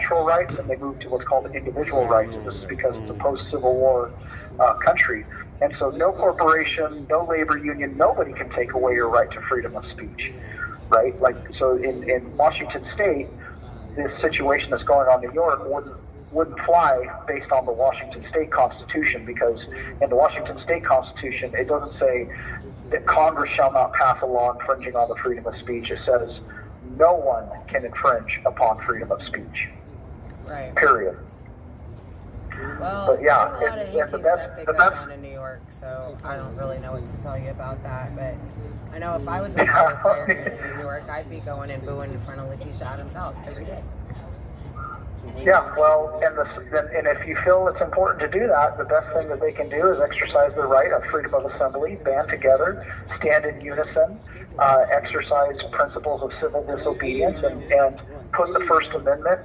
natural rights and they move to what's called individual rights. And this is because it's a post-Civil War country. And so no corporation, no labor union, nobody can take away your right to freedom of speech, right? Like, so in Washington State, this situation that's going on in New York wouldn't fly based on the Washington State Constitution, because in the Washington State Constitution, it doesn't say that Congress shall not pass a law infringing on the freedom of speech. It says no one can infringe upon freedom of speech. Right. Period. Well, but yeah, there's a lot of hinky stuff that goes on in New York, so I don't really know what to tell you about that. But I know if I was a firefighter in New York, I'd be going and booing in front of Letitia Adams' house every day. Yeah, well, and if you feel it's important to do that, the best thing that they can do is exercise their right of freedom of assembly, band together, stand in unison, exercise principles of civil disobedience, and put the First Amendment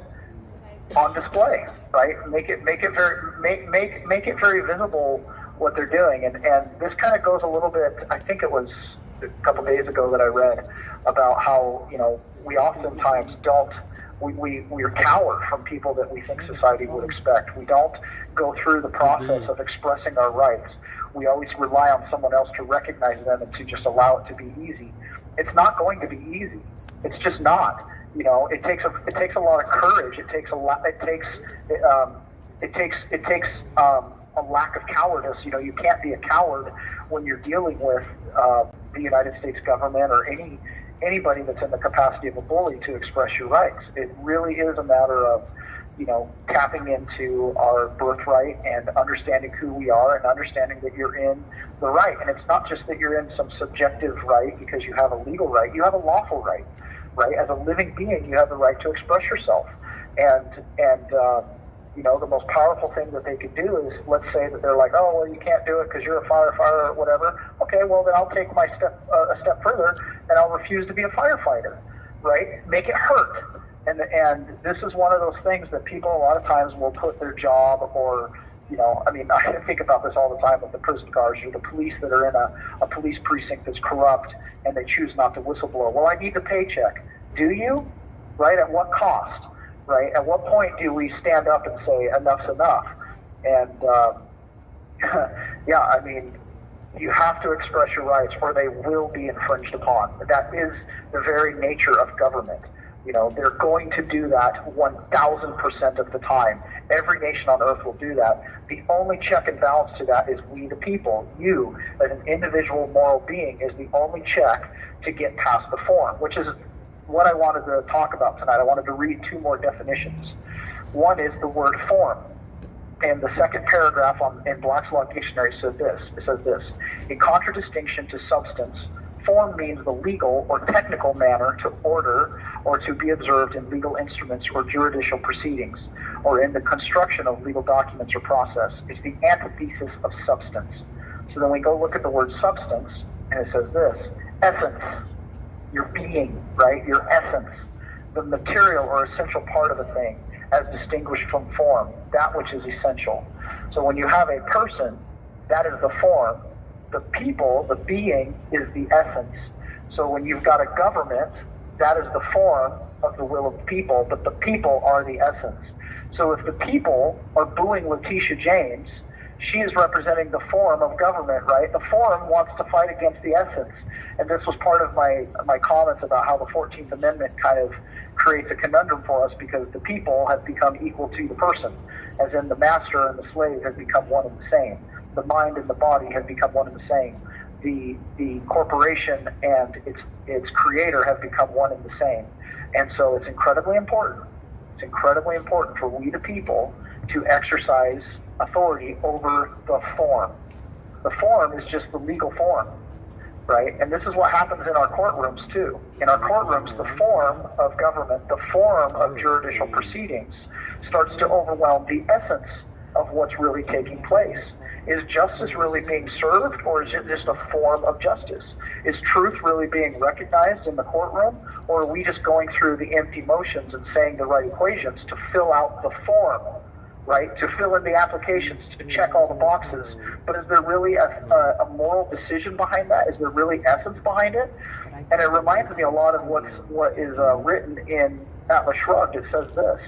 on display, right? Make it very visible what they're doing, and this kind of goes a little bit. I think it was a couple days ago that I read about how we oftentimes don't. We're cowered from people that we think society would expect. We don't go through the process of expressing our rights. We always rely on someone else to recognize them and to just allow it to be easy. It's not going to be easy. It's just not. It takes a lot of courage. It takes a lack of cowardice. You can't be a coward when you're dealing with the United States government or anybody that's in the capacity of a bully to express your rights. It really is a matter of, tapping into our birthright and understanding who we are and understanding that you're in the right. And it's not just that you're in some subjective right because you have a legal right. You have a lawful right, right? As a living being, you have the right to express yourself. And the most powerful thing that they could do is, let's say that they're like, oh, well, you can't do it because you're a firefighter or whatever. Okay, well, then I'll take my a step further and I'll refuse to be a firefighter, right? Make it hurt. And this is one of those things that people a lot of times will put their job or, I think about this all the time with the prison guards or the police that are in a police precinct that's corrupt and they choose not to whistleblow. Well, I need the paycheck. Do you? Right? At what cost? Right? At what point do we stand up and say enough's enough? And you have to express your rights or they will be infringed upon. That is the very nature of government. They're going to do that 1,000% of the time. Every nation on earth will do that. The only check and balance to that is we the people. You, as an individual moral being, is the only check to get past the form, which is what I wanted to talk about tonight. I wanted to read two more definitions. One is the word form. And the second paragraph in Black's Law Dictionary says this, in contradistinction to substance, form means the legal or technical manner to order or to be observed in legal instruments or judicial proceedings, or in the construction of legal documents or process. It's the antithesis of substance. So then we go look at the word substance, and it says this, essence, your being, right? Your essence, the material or essential part of a thing, as distinguished from form, that which is essential. So when you have a person, that is the form. The people, the being, is the essence. So when you've got a government, that is the form of the will of the people, but the people are the essence. So if the people are booing Letitia James, she is representing the form of government, right? The form wants to fight against the essence. And this was part of my comments about how the 14th Amendment kind of creates a conundrum for us, because the people have become equal to the person, as in the master and the slave have become one and the same. The mind and the body have become one and the same. The corporation and its creator have become one and the same. And so it's incredibly important. It's incredibly important for we the people to exercise authority over the form. The form is just the legal form, right? And this is what happens in our courtrooms too. In our courtrooms, the form of government, the form of judicial proceedings starts to overwhelm the essence of what's really taking place. Is justice really being served, or is it just a form of justice? Is truth really being recognized in the courtroom, or are we just going through the empty motions and saying the right equations to fill out the form, right? To fill in the applications, to check all the boxes. But is there really a moral decision behind that? Is there really essence behind it? And it reminds me a lot of what is written in Atlas Shrugged. It says this,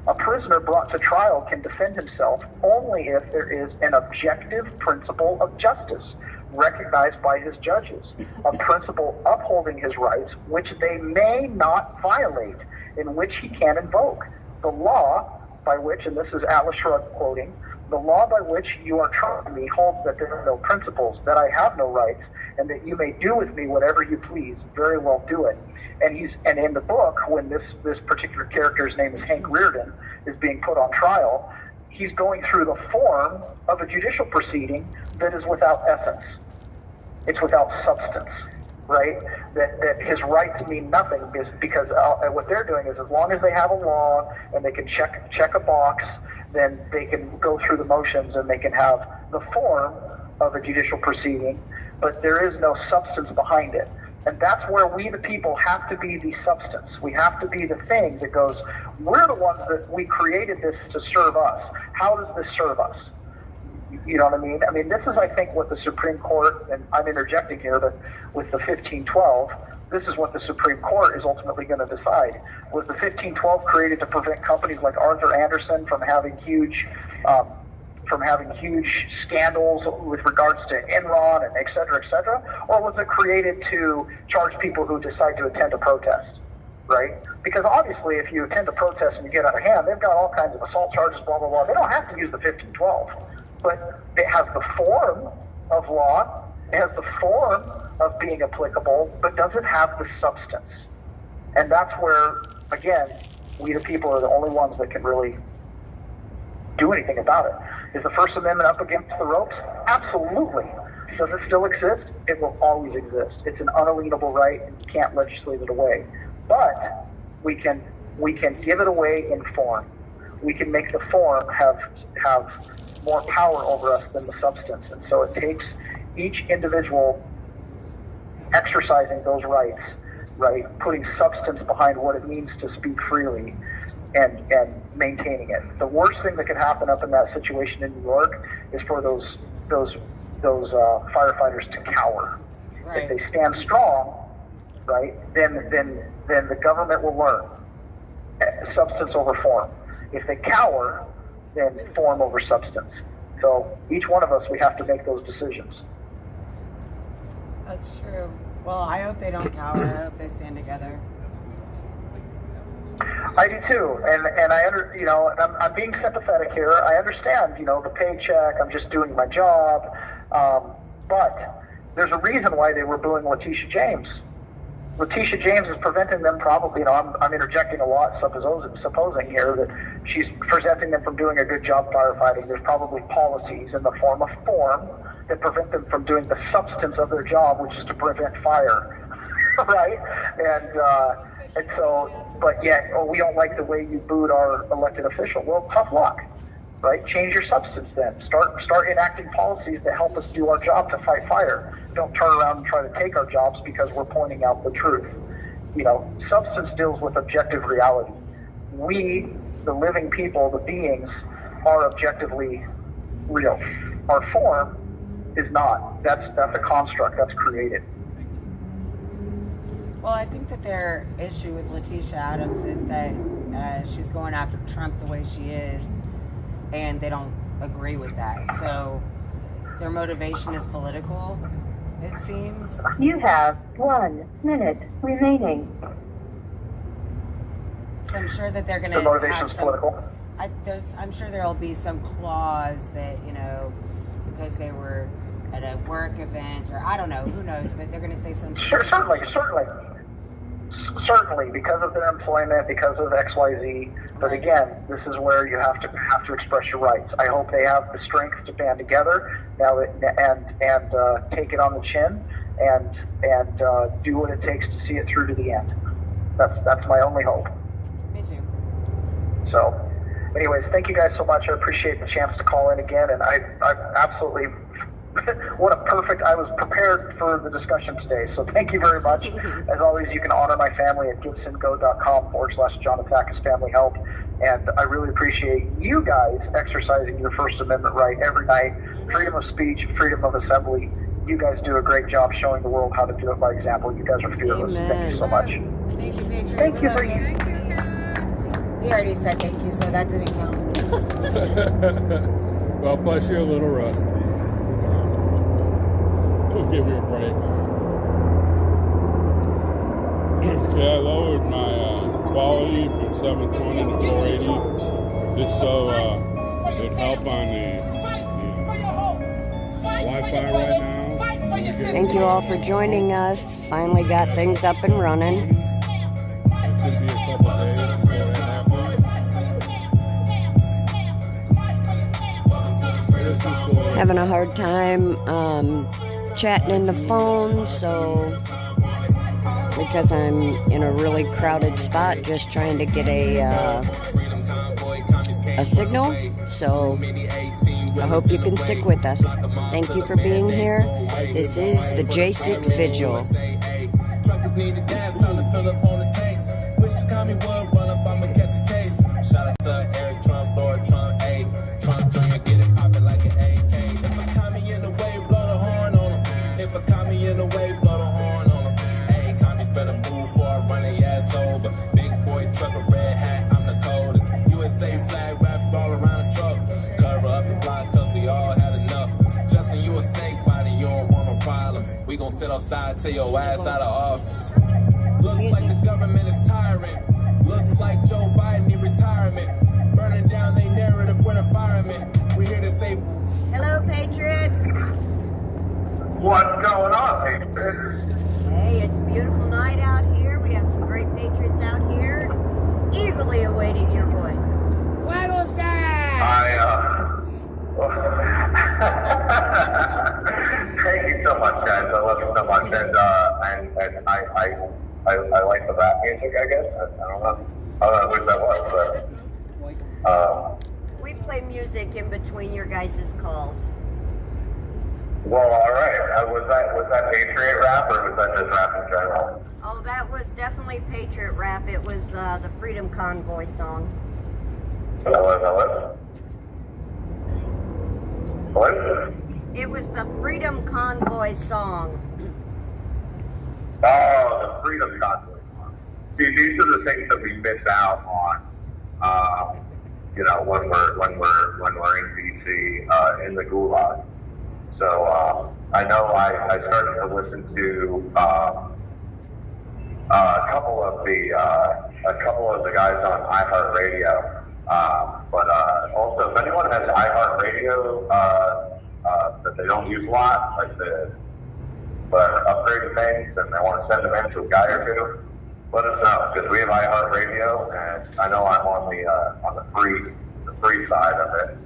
A prisoner brought to trial can defend himself only if there is an objective principle of justice recognized by his judges, a principle upholding his rights, which they may not violate, in which he can invoke. The law by which, and this is Atlas Shrugged quoting, the law by which you are trying me holds that there are no principles, that I have no rights, and that you may do with me whatever you please. Very well, do it. And in the book, when this particular character's name is Hank Reardon, is being put on trial, he's going through the form of a judicial proceeding that is without essence. It's without substance, right? That his rights mean nothing because what they're doing is, as long as they have a law and they can check a box, then they can go through the motions and they can have the form of a judicial proceeding, but there is no substance behind it. And that's where we, the people, have to be the substance. We have to be the thing that goes, we're the ones that we created this to serve us. How does this serve us? You know what I mean? I mean, this is, I think, what the Supreme Court, and I'm interjecting here, but with the 1512, this is what the Supreme Court is ultimately going to decide. Was the 1512 created to prevent companies like Arthur Andersen from having huge scandals with regards to Enron and et cetera, or was it created to charge people who decide to attend a protest, right? Because obviously if you attend a protest and you get out of hand, they've got all kinds of assault charges, blah, blah, blah. They don't have to use the 1512, but it has the form of law, it has the form of being applicable, but does it have the substance? And that's where, again, we the people are the only ones that can really do anything about it. Is the First Amendment up against the ropes? Absolutely. Does it still exist? It will always exist. It's an unalienable right, and you can't legislate it away. But we can give it away in form. We can make the form have more power over us than the substance. And so it takes each individual exercising those rights, right, putting substance behind what it means to speak freely, and maintaining it. The worst thing that could happen up in that situation in New York is for those firefighters to cower. Right. If they stand strong, right, then the government will learn substance over form. If they cower, then form over substance. So each one of us, we have to make those decisions. That's true. Well, I hope they don't cower. I hope they stand together. I do too, and I'm being sympathetic here. I understand, the paycheck. I'm just doing my job, but there's a reason why they were booing Letitia James. Letitia James is preventing them probably. I'm interjecting a lot, supposing here that she's preventing them from doing a good job firefighting. There's probably policies in the form of form that prevent them from doing the substance of their job, which is to prevent fire, right? And so, but yet, we don't like the way you booed our elected official. Well, tough luck, right? Change your substance then. Start enacting policies that help us do our job to fight fire. Don't turn around and try to take our jobs because we're pointing out the truth. Substance deals with objective reality. We, the living people, the beings, are objectively real. Our form is not. That's a construct that's created. Well, I think that their issue with Letitia Adams is that she's going after Trump the way she is, and they don't agree with that. So their motivation is political, it seems. You have 1 minute remaining. So I'm sure that they're going to The motivation is political. I'm sure there'll be some clause that, because they were at a work event, or I don't know, who knows, but they're going to say something. Sure, certainly, because of their employment, because of XYZ. But Right. again, this is where you have to express your rights. I hope they have the strength to band together now and take it on the chin and do what it takes to see it through to the end. That's my only hope. Me too. So, anyways, thank you guys so much. I appreciate the chance to call in again, and I absolutely. I was prepared for the discussion today, so thank you very much. As always, you can honor my family at gibsongo.com/John Family Help, and I really appreciate you guys exercising your First Amendment right every night. Freedom of speech, freedom of assembly. You guys do a great job showing the world how to do it by example. You guys are fearless. Amen. Thank you so much. Thank you, Patriot. Thank We you love for you. Thank you, Kat. He already said thank you, so that didn't count. Well, plus you're a little rusty. We'll give you a break. Okay, I lowered my quality from 720 to 480 just so it'd help on the Wi-Fi right now. Thank you all for joining us. Finally got things up and running. It could be a couple days before that happens. Having a hard time chatting in the phone, so because I'm in a really crowded spot, just trying to get a signal. So I hope you can stick with us. Thank you for being here. This is the J6 Vigil. Truckers need the gas, time to fill up on the tanks. Wish you call me wood, run up, I'ma catch a case. Shout out to Eric Trump, Lord Trump, A. Trump Jr., get it poppin' like an AK. If I call me in the way, blow the horn on him. If I call me in the way, blow the horn on him. Hey, commies better move before I run their ass over. Big boy trucker, red hat, I'm the coldest. USA flag wrapped all around the truck. Cover up the block, cause we all had enough. Justin, you a snake body, you don't want no problems. We gon' sit outside till your ass out of office. Looks like the government is tyrant. Looks like Joe Biden need retirement. Burning down their narrative with a fireman. We're here to say, Hello, Patriot. What's going on, Patriot? Hey, it's a beautiful night out here. We have some great Patriots out here, eagerly awaiting your voice. Waggle side! Thank you so much, guys. I love you so much, and I like the rap music. I guess I don't know which that was, but We play music in between your guys' calls. well, all right. Was that Patriot rap, or was that just rap in general? Oh, that was definitely Patriot rap. It was the Freedom Convoy song. What? It was the Freedom Convoy song. Oh, the Freedom Convoy. See, these are the things that we miss out on. When we're in DC, in the Gulag. So I know I started to listen to a couple of the guys on iHeartRadio. But also, if anyone has iHeartRadio that they don't use a lot, like but upgrading things, and they want to send them in to a guy or two, let us know, because we have iHeartRadio, and I know I'm on the free side of it,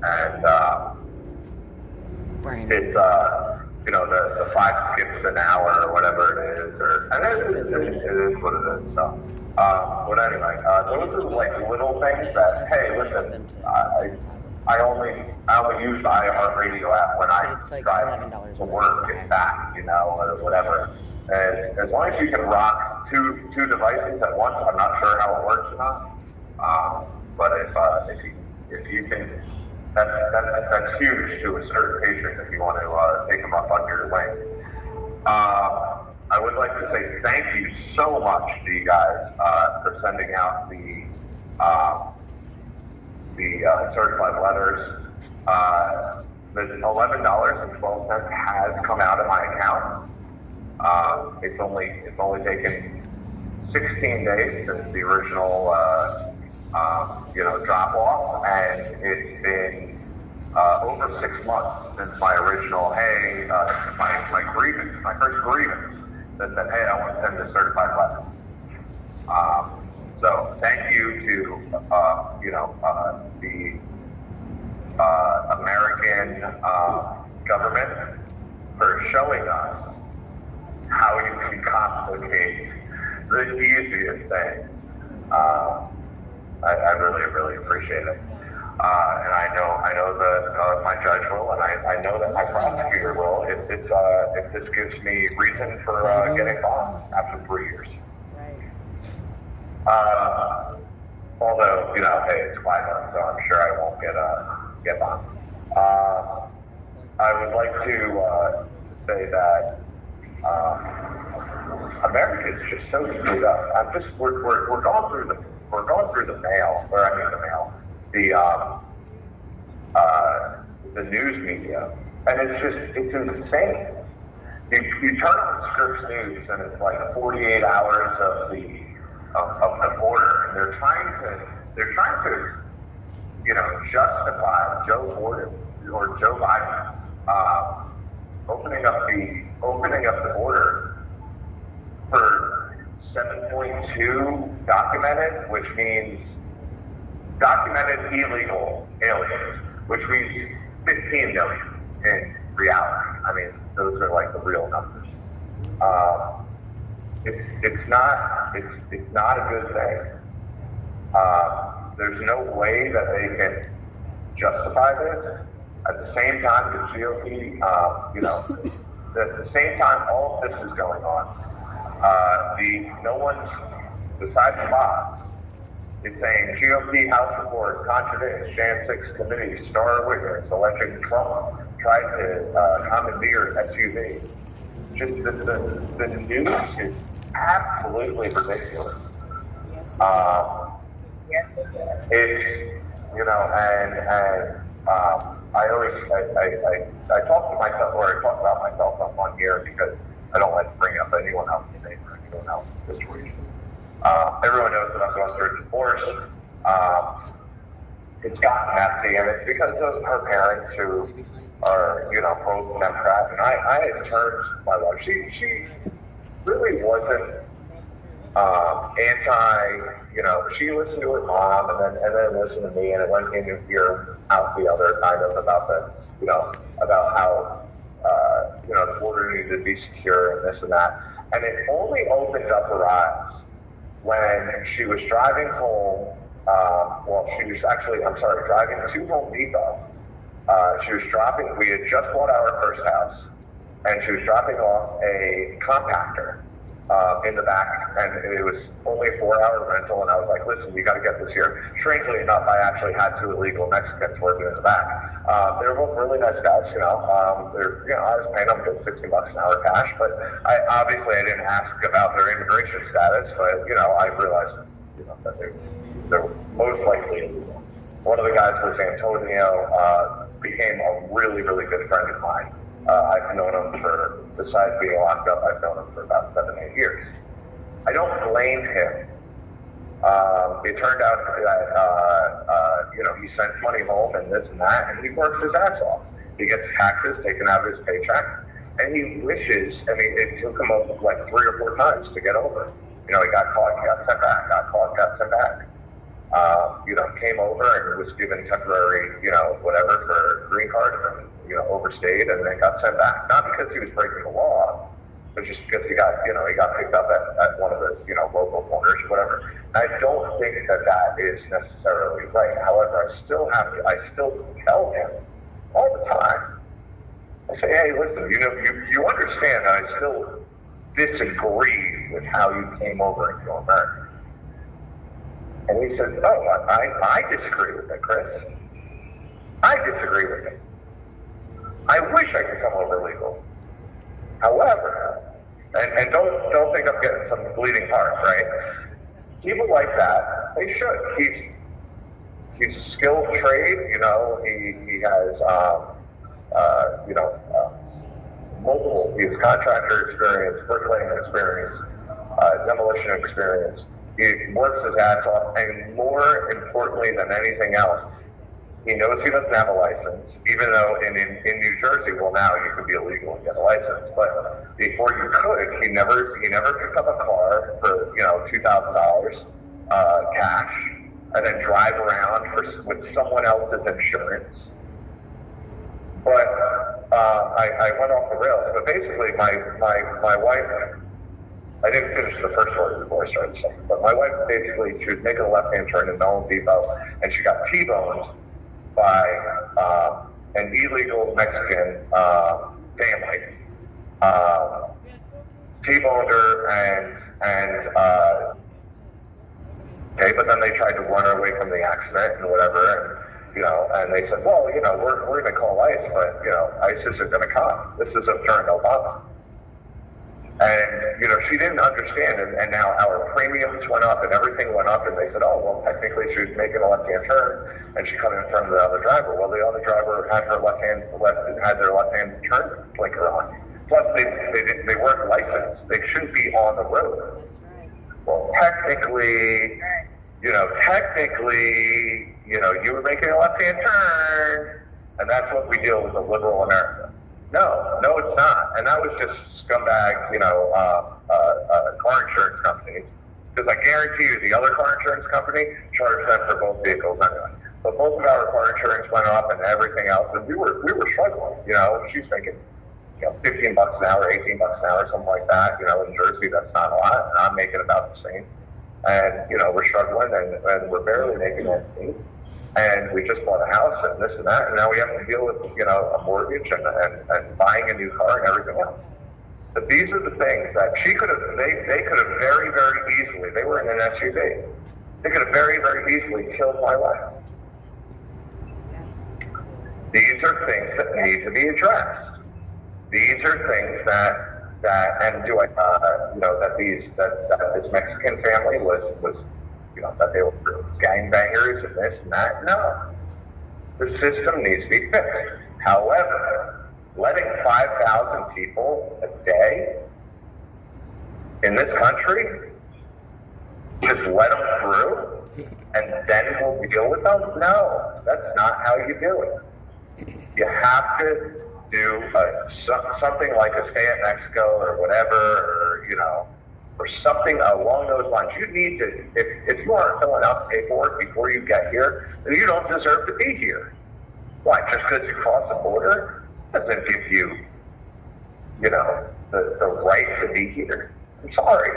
and it's the 5 skips an hour or whatever it is, and it is what it is. So, but anyway, those are like little things that, hey, listen, I only use the iHeartRadio app when I drive to work and back, or whatever. And as long as you can rock two devices at once, I'm not sure how it works or not. But if you can, that's huge to a certain patient if you want to take them up on your link. I would like to say thank you so much to you guys for sending out the certified letters. The $11.12 has come out of my account. It's only taken 16 days since the original drop off, and it's been over 6 months since my original my grievance, my first grievance that said, hey, I want to send a certified letter. So thank you to the American government for showing us how you can complicate the easiest thing. I really, really appreciate it. And I know that my judge will, and I know that my prosecutor will, if this gives me reason for getting bond after 3 years. Although, hey, it's 5 months, so I'm sure I won't get bond. I would like to say that America is just so screwed up. We're going through we're going through the news media, and it's insane. You turn on Scripps News, and it's like 48 hours of the border, and they're trying to justify Joe Biden opening up the border for 7.2 documented, which means documented illegal aliens, which means 15 million in reality. I mean, those are like the real numbers. It's not a good thing. There's no way that they can justify this. At the same time, the GOP, at the same time all of this is going on, no one's, besides Fox, is saying GOP House report contradicts Jan 6 committee star witness alleging Trump tried to commandeer SUV. Just the news is absolutely ridiculous. It's, I talk to myself, or I talk about myself on here because I don't like to bring up anyone else's name or anyone else's situation. Everyone knows that I'm going through a divorce. It's gotten messy, and it's because of her parents who are, pro-Democrat. And I had turned my wife. She really wasn't she listened to her mom and then listened to me, and it went in your ear out the other, kind of about about how the border needed to be secure and this and that. And it only opened up her eyes when she was driving home. Driving to Home Depot. We had just bought our first house, and she was dropping off a compactor in the back, and it was only a 4-hour rental, and I was like, listen, you got to get this here. Strangely enough, I actually had 2 illegal Mexicans working in the back. They were both really nice guys, I was paying them good $60 an hour cash, but I didn't ask about their immigration status, but, I realized, that they're most likely illegal. One of the guys was Antonio, became a really, really good friend of mine. I've known him besides being locked up, I've known him for about 7-8 years. I don't blame him. It turned out that, he sent money home and this and that, and he works his ass off. He gets taxes taken out of his paycheck, and he wishes, it took him like 3 or 4 times to get over. He got caught, he got sent back, got caught, got sent back. Came over and was given temporary, whatever for green card, and overstayed, and then got sent back. Not because he was breaking the law, but just because he got picked up at one of the, local corners or whatever. I don't think that is necessarily right. However, I still tell him all the time. I say, hey, listen, you understand that I still disagree with how you came over into America. And he said, oh, I disagree with it, Chris. I disagree with it. I wish I could come over legal. However, and don't think I'm getting some bleeding heart, right? People like that, they should. He's a skilled trade, he has, multiple, he has contractor experience, bricklaying experience, demolition experience. He works his ass off, and more importantly than anything else, he knows he doesn't have a license, even though in New Jersey, well, now you could be illegal and get a license. But before you could, he never picked up a car for $2,000 cash and then drive around with someone else's insurance. But I went off the rails. But basically, my wife. I didn't finish the first word before I started saying, but my wife basically, she was making a left-hand turn in Home Depot, and she got T-boned by an illegal Mexican family. T-boned her, but then they tried to run her away from the accident and whatever, and they said, well, we're going to call ICE, but, ICE isn't going to come. This is during Obama. And, you know, she didn't understand, and now our premiums went up and everything went up, and they said, oh, well, technically she was making a left-hand turn, and she cut in front of the other driver. Well, the other driver had their left-hand turn blinker on. Plus, they weren't licensed. They shouldn't be on the road. Well, technically, you were making a left-hand turn, and that's what we deal with in liberal America. No, it's not. And that was just scumbag, car insurance companies. Because I guarantee you, the other car insurance company charged them for both vehicles anyway. But both of our car insurance went up and everything else, and we were struggling. You know, she's making, $15 an hour, $18 an hour, something like that. You know, in Jersey, that's not a lot, and I'm making about the same. And we're struggling, and we're barely making ends meet. And we just bought a house and this and that, and now we have to deal with, a mortgage and buying a new car and everything else. But these are the things that they could have very, very easily, they were in an SUV, they could have very, very easily killed my wife. These are things that need to be addressed. These are things that this Mexican family was that they were gangbangers and this and that. No. The system needs to be fixed. However, letting 5,000 people a day in this country, just let them through, and then we'll deal with them? No, that's not how you do it. You have to do something like a stay at Mexico or whatever, or something along those lines. You need to, if you aren't filling out paperwork before you get here, then you don't deserve to be here. Why? Just because you cross the border doesn't give you, the right to be here. I'm sorry.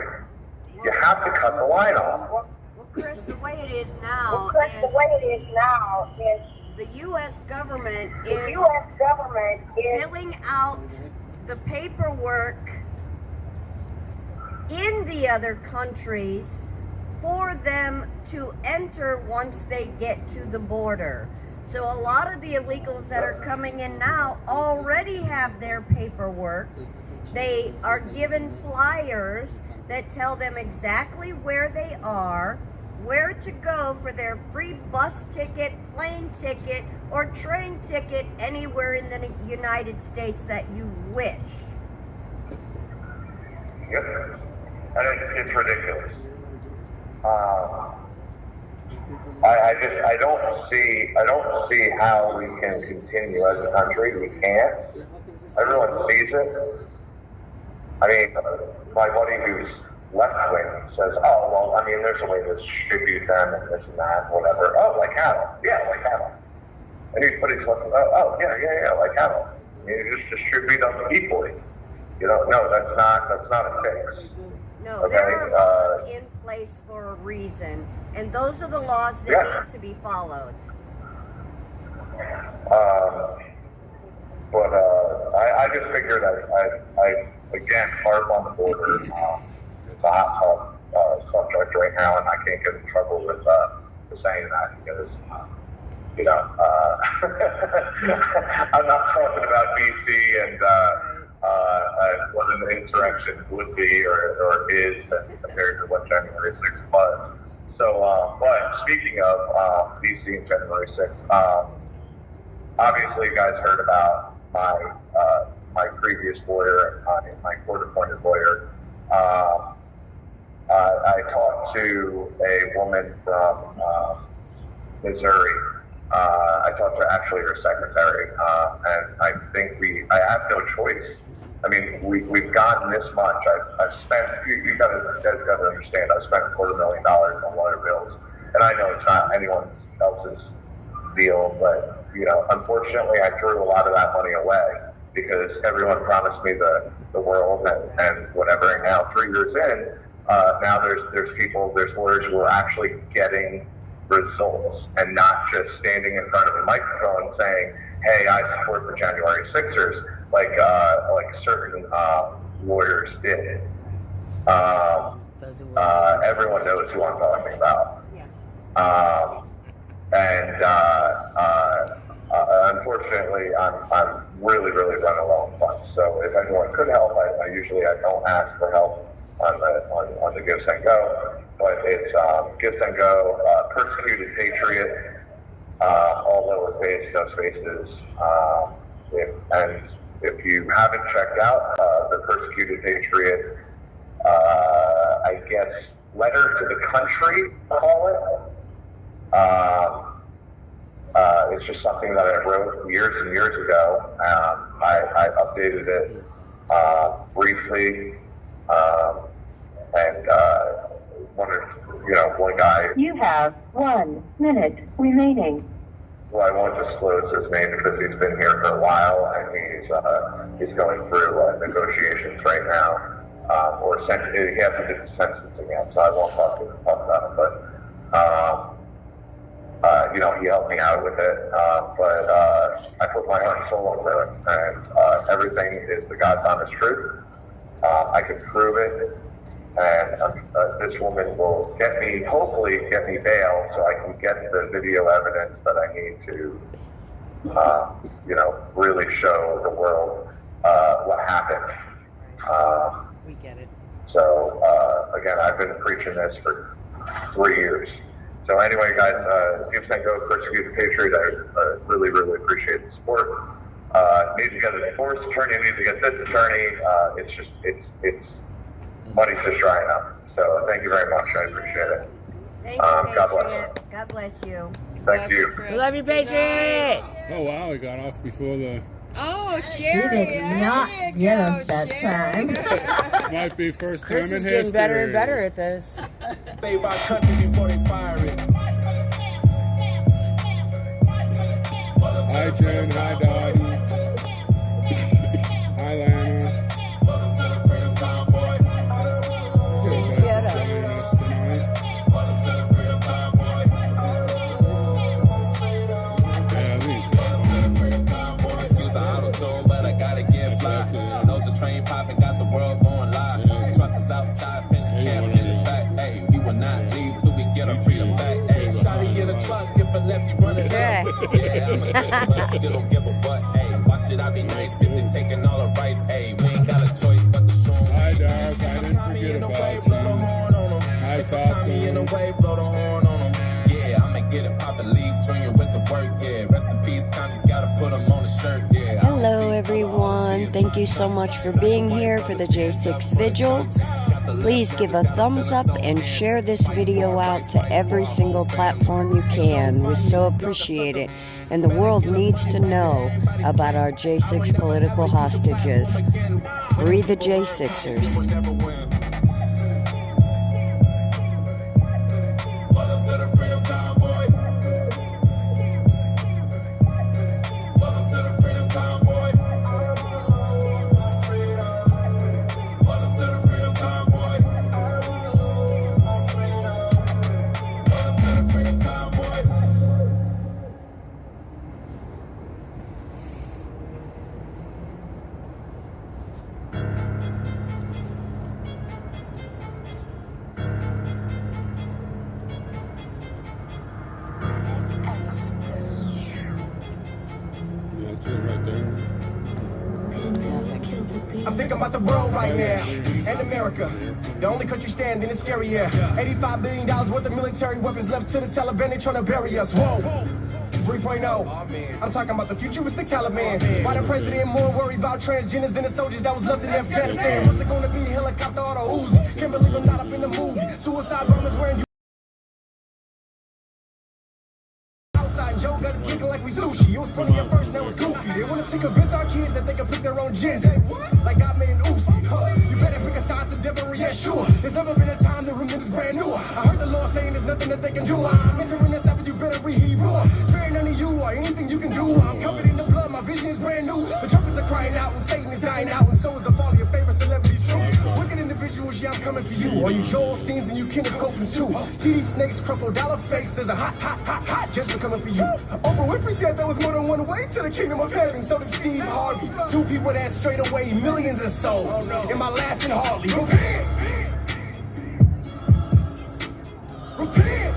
You have to cut the line off. Well, Chris, the way it is now is the U.S. government is filling out the paperwork in the other countries for them to enter once they get to the border. So a lot of the illegals that are coming in now already have their paperwork. They are given flyers that tell them exactly where they are, where to go for their free bus ticket, plane ticket, or train ticket anywhere in the United States that you wish. Yep. And it's ridiculous. I don't see how we can continue as a country. We can't. Everyone sees it. I mean, my buddy who's left-wing says, oh, well, I mean, there's a way to distribute them and this and that, whatever. Oh, like cattle. Yeah, like cattle. And he's putting something, yeah, like cattle. I mean, you just distribute them equally. No, that's not a fix. No, okay? There are laws in place for a reason, and those are the laws that need to be followed. I just figured I again harp on the border. It's a hot subject right now, and I can't get in trouble with saying that because I'm not talking about BC and what an insurrection would be or is compared to what January 6th was. So, but speaking of BC and January 6th, obviously you guys heard about my previous lawyer, my court-appointed lawyer. I talked to a woman from Missouri. I talked to actually her secretary, and I think I have no choice. I mean, we've gotten this much. I've spent, you guys got to understand, I've spent $250,000 on lawyer bills, and I know it's not anyone else's deal, but, unfortunately I threw a lot of that money away because everyone promised me the world and whatever, and now 3 years in, now there's lawyers who are actually getting results and not just standing in front of a microphone saying, hey, I support the January 6ers, like certain lawyers did. Everyone knows who I'm talking about. Unfortunately, unfortunately, I'm really running low on funds. So if anyone could help, I usually don't ask for help on the Give Send Go, but it's Give Send Go, Persecuted Patriot, all lowercase, no spaces. If you haven't checked out the Persecuted Patriot, I guess, letter to the country, I'll call it. It's just something that I wrote years and years ago. I updated it briefly, and one guy. You have 1 minute remaining. Well, I won't disclose his name because he's been here for a while and he's going through negotiations right now, he hasn't been sentencing yet, so I won't talk about it. But he helped me out with it, but I put my heart and soul into it, and everything is the God's honest truth. I can prove it, and this woman will hopefully get me bail so I can get the video evidence that I need to, really show the world what happened. We get it. So, again, I've been preaching this for 3 years. So anyway, guys, Give Send Go, Persecuted Patriot, I really appreciate the support. Need to get a divorce attorney, need to get this attorney. It's money's just drying up. So thank you very much. I appreciate it. Thank you, God bless. Patriot. God bless you. Thank you. We love you, Patriot. Oh wow, we got off before the. Oh, Sherry. You did not get us that time. Might be first Chris time is in getting history. better and better at this. Save our country before they fire it. Hi Jen, hi Dottie. Hi Lana. Please get up. Joining us tonight. Yeah, I think it's Excuse the auto-tune, but I gotta get fly. Nose the train popping, got the world going live. Truckers outside, pin the camp in the back. Hey, we will not leave till we get our freedom back. Hey, shawty in a truck, if I left you running back. Yeah, I'm a Christian, but still don't give a butt. Hey, why should I be nice if they're taking all the rights? Hey, we ain't got a choice but to show them. Hi Dark, I didn't forget about you. Hi Falcon. Blow the horn on them. Yeah, I'ma get it poppin', leave Junior with the work. Yeah, rest in peace, Connie's gotta put them on the shirt. Yeah. Hello, everyone. Thank you so much for being here for the J6 Vigil. Please give a thumbs up and share this video out to every single platform you can. We so appreciate it. And the world needs to know about our J6 political hostages. Free the J6ers. That's it right there. I'm thinking about the world right now, and America. The only country standing is scary, yeah. $85 billion worth of military weapons left to the Taliban, they trying to bury us. Whoa. 3.0. I'm talking about the futuristic Taliban. Why the president more worried about transgenders than the soldiers that was left in Afghanistan? What's it gonna be, the helicopter or the Uzi? Can't believe I'm not up in the movie. Suicide bombers wearing outside. Joe got us looking like we sushi. It was funny at first, now it's goofy. They want us to convince our kids that they can pick their own gins. Like I made Uzi. You better pick a side, the devil, yeah, sure. There's never been a time the room is brand new. I heard the law saying there's nothing that they can do. I'm entering this after you better read Hebrew. Fearing none of you or anything you can do. I'm covered in the blood, my vision is brand new. The trumpets are crying out and Satan is dying out, and so is the fall of your favorite celebrities too. Wicked individuals, yeah, I'm coming for you. All you Joel Steens and you Kenneth Copelands too. TD Snakes, Crocodile Fakes, there's a hot judgment coming for you. Oprah Winfrey said there was more than one way to the kingdom of heaven, so did Steve Harvey. Two people that straight away millions of souls. Am I laughing hardly? Repent! Repent!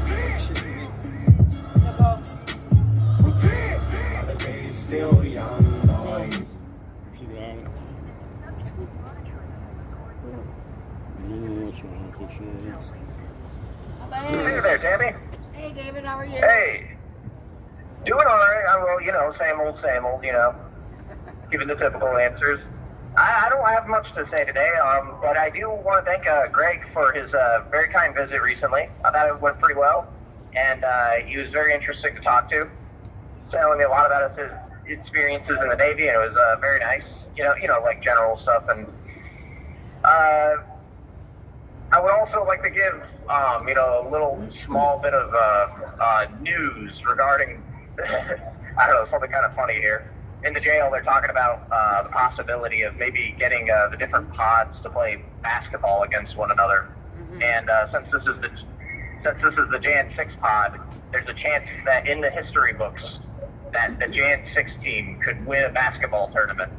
Repent! The day is still young. National Health Insurance. Hey there, Tammy. Hey, David, how are you? Hey. Doing all right. Well, you know, same old, you know. Giving the typical answers. I don't have much to say today, but I do want to thank Greg for his very kind visit recently. I thought it went pretty well, and he was very interesting to talk to, telling me a lot about his experiences in the Navy, and it was very nice. You know, like general stuff, and I would also like to give, you know, a little small bit of news regarding, I don't know, something kind of funny here. In the jail, they're talking about the possibility of maybe getting the different pods to play basketball against one another. Mm-hmm. And since this is the Jan 6 pod, there's a chance that in the history books that the Jan 6 team could win a basketball tournament.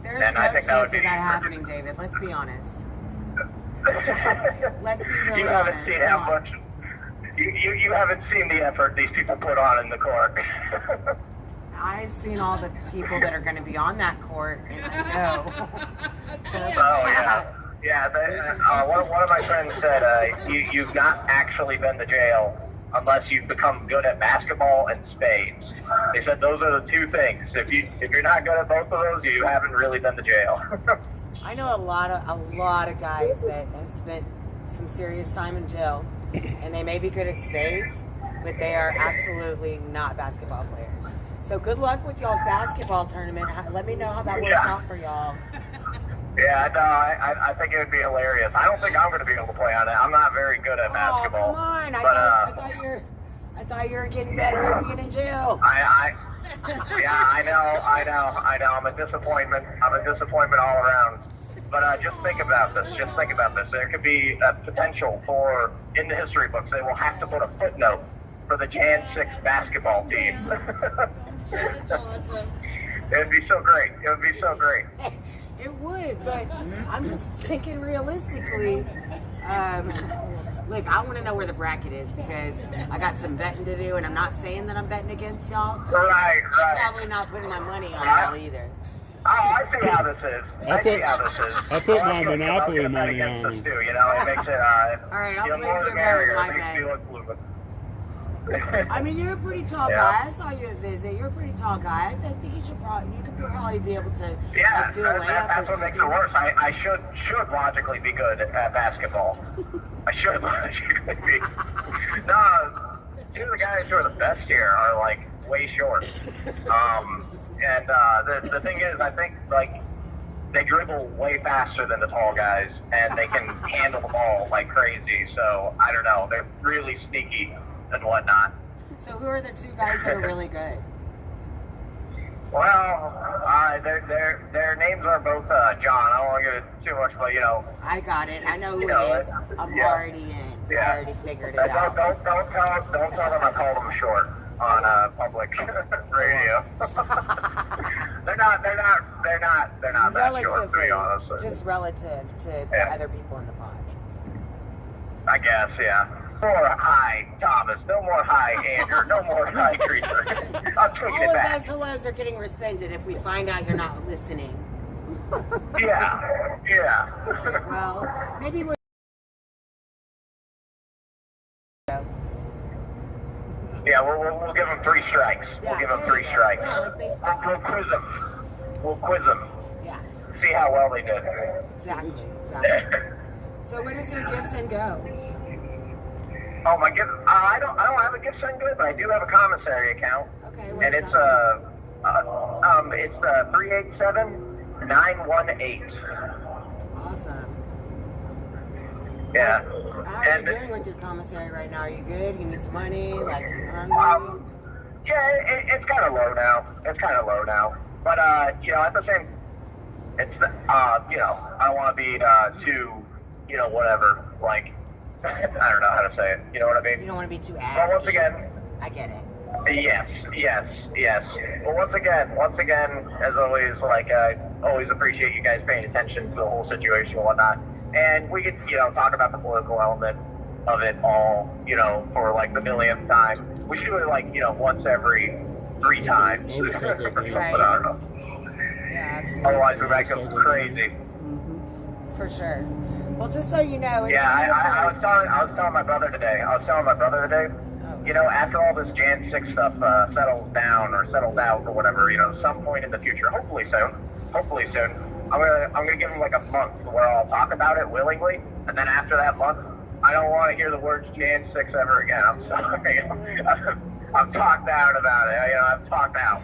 There's no chance of that happening, David. Let's be honest. Let's be really you haven't honest. seen how much. You haven't seen the effort these people put on in the court. I've seen all the people that are going to be on that court, and I know. Oh yeah. One of my friends said you've not actually been to jail unless you've become good at basketball and spades. They said those are the two things. If you're not good at both of those, you haven't really been to jail. I know a lot of guys that have spent some serious time in jail, and they may be good at spades, but they are absolutely not basketball players. So good luck with y'all's basketball tournament. Let me know how that works out for y'all. Yeah, no, I think it would be hilarious. I don't think I'm going to be able to play on it. I'm not very good at basketball. Oh, come on. I thought you were getting better at being in jail. Yeah, I know. I'm a disappointment. All around. But just think about this. There could be a potential for, in the history books, they will have to put a footnote for the Jan 6 basketball team. That's awesome. It would be so great. It would, but I'm just thinking realistically. Look, I want to know where the bracket is because I got some betting to do, and I'm not saying that I'm betting against y'all. Right. I'm probably not putting my money on y'all either. Oh, I see how this is. I put my Monopoly money on them. Too, you know, it makes it, all right, I'll place your bet with my bet. I mean, you're a pretty tall guy. I saw you at Visit. You're a pretty tall guy. I think you could probably be able to do a layup that's what makes it worse. I should logically be good at basketball. I should logically be. No, two of the guys who are the best here are like way short. And the thing is, I think like they dribble way faster than the tall guys, and they can handle the ball like crazy. So I don't know. They're really sneaky and whatnot. So who are the two guys that are really good? Well, their names are both John. I don't want to give it too much, but you know. I got it. I know who it is. I'm already in. Yeah. I already figured it out. Don't tell them I called them short on public radio. they're not that short, to be honest. Just relative to the other people in the pod. I guess, yeah. No more hi, Thomas. No more hi, Andrew. No more hi, Creature. I'm taking All it of back. those hellos are getting rescinded if we find out you're not listening. Yeah. Well, maybe we're... Yeah, we'll give them 3 strikes. We'll give them 3 strikes. Yeah, We'll quiz them. Yeah. See how well they did. Exactly. So where does your gift send go? Oh, my gift. I don't have a gift send good, but I do have a commissary account. Okay. And it's 387-918. Awesome. Yeah. How are you doing with your commissary right now? Are you good? You need some money? Like, you hungry? Yeah, it's kind of low now. But you know, at the same, it's you know, I don't want to be too, you know, whatever. Like, I don't know how to say it. You know what I mean? You don't want to be too ass. But once again, I get it. Yes. Well, once again, as always, like I always appreciate you guys paying attention to the whole situation and whatnot. And we could, you know, talk about the political element of it all, you know, for like the millionth time. We should do it like, you know, once every 3 times. Right. I don't know. Yeah, absolutely. Otherwise, we might go crazy. Mm-hmm. For sure. Well, just so you know, it's I was telling my brother today. You know, after all this Jan 6 stuff settles down or settles out or whatever, you know, some point in the future, hopefully soon, I'm gonna give him like a month where I'll talk about it willingly, and then after that month, I don't want to hear the words Jan 6 ever again. I'm sorry. I'm talked out about it. I'm talked out.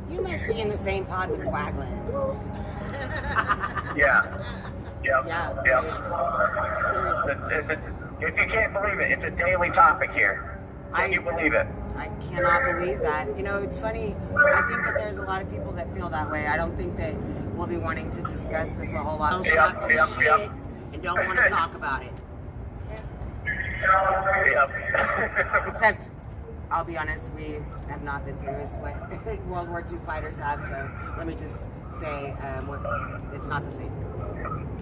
You must be in the same pod with Quagland. Yeah. Yep. Seriously. If you can't believe it, it's a daily topic here. Can you believe it? I cannot believe that. You know, it's funny. I think that there's a lot of people that feel that way. I don't think that we'll be wanting to discuss this a whole lot. Yep. And don't want to talk about it. Yep. Except, I'll be honest, we have not been through as what World War II fighters have, so let me just say it's not the same.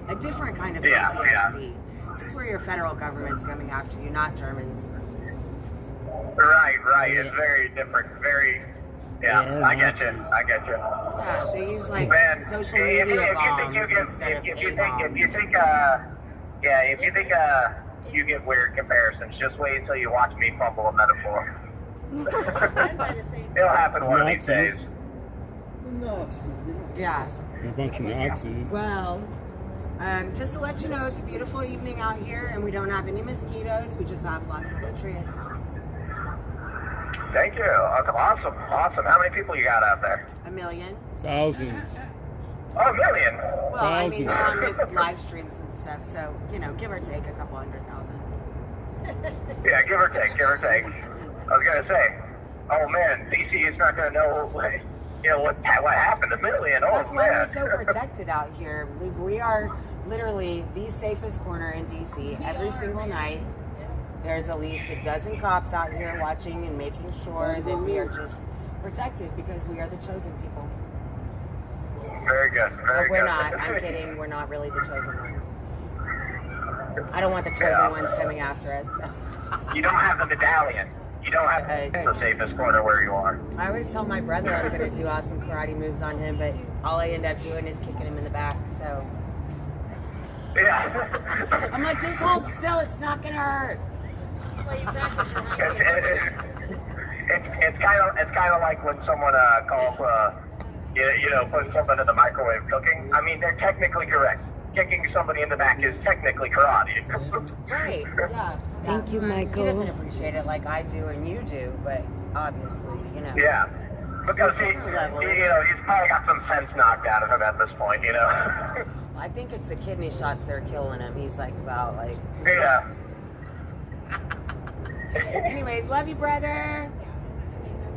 A different kind of PTSD. Just where your federal government's coming after you, not Germans. Right. It's very different. I get you. Yeah, they use like social if media bombs if you think you get weird comparisons, just wait until you watch me fumble a metaphor. It'll happen one of these days. Yeah. A bunch of Nazis. Well, just to let you know, it's a beautiful evening out here, and we don't have any mosquitoes. We just have lots of patriots. Thank you. Awesome. How many people you got out there? 1 million. Thousands. Oh, 1 million. Well, I mean, we're on with live streams and stuff, so, you know, give or take a couple 100,000. Yeah, give or take. I was going to say, oh man, DC is not going to know what happened. 1 million. Oh, that's why we're so protected out here. We are literally the safest corner in DC every single night. There's at least a dozen cops out here watching and making sure that we are just protected because we are the chosen people. Very good. We're not. I'm kidding. We're not really the chosen ones. I don't want the chosen ones coming after us. You don't have the medallion. You don't have the safest corner where you are. I always tell my brother I'm going to do awesome karate moves on him, but all I end up doing is kicking him in the back. So yeah. I'm like, just hold still. It's not going to hurt. It's kind of like when someone calls putting something in the microwave cooking. I mean, they're technically correct. Kicking somebody in the back is technically karate. Right. Yeah. Thank you, Michael. He doesn't appreciate it like I do and you do, but obviously, you know. Yeah. Because he's probably got some sense knocked out of him at this point, you know. I think it's the kidney shots that are killing him. He's like about like. Yeah. Anyways, love you, brother.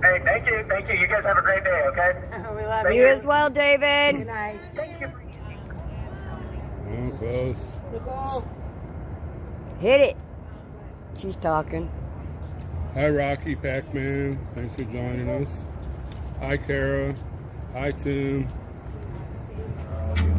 Hey, thank you. You guys have a great day, okay? We love you as well, David. Good night. Thank you. Oh, close. Nicole. Hit it. She's talking. Hi, Rocky Pac-Man. Thanks for joining us. Hi, Kara. Hi, Tim.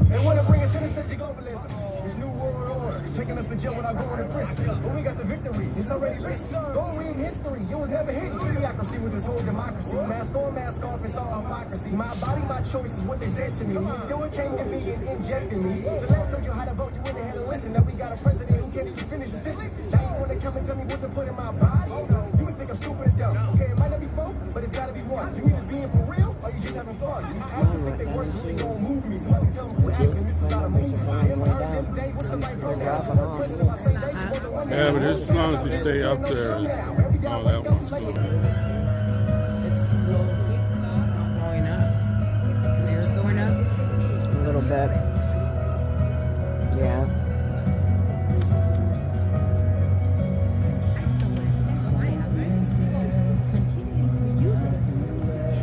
They want to bring us in the stage of globalism. This new world order, taking us to jail without going to prison. But we got the victory. It's already written. Go read history. It was never hidden. Idiocracy with this whole democracy. Mask on, mask off, it's all hypocrisy. My body, my choice is what they said to me. Until it came to me and injected me. So let us tell you how to vote. You went ahead and listen. Now we got a president who can't even finish a sentence. Now you want to come and tell me what to put in my body? You must think I'm stupid and dumb. Okay, it might not be both, but it's got to be one. You either being for real or you just having fun. These actors think they work really gonna move me. So let me tell them quit acting. This is not a movie. Yeah, but as long as you stay up there, all that one. Going up. Is yours going up? A little bit. Yeah.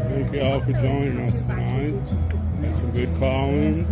Thank you all for joining us tonight. Had some good call-ins.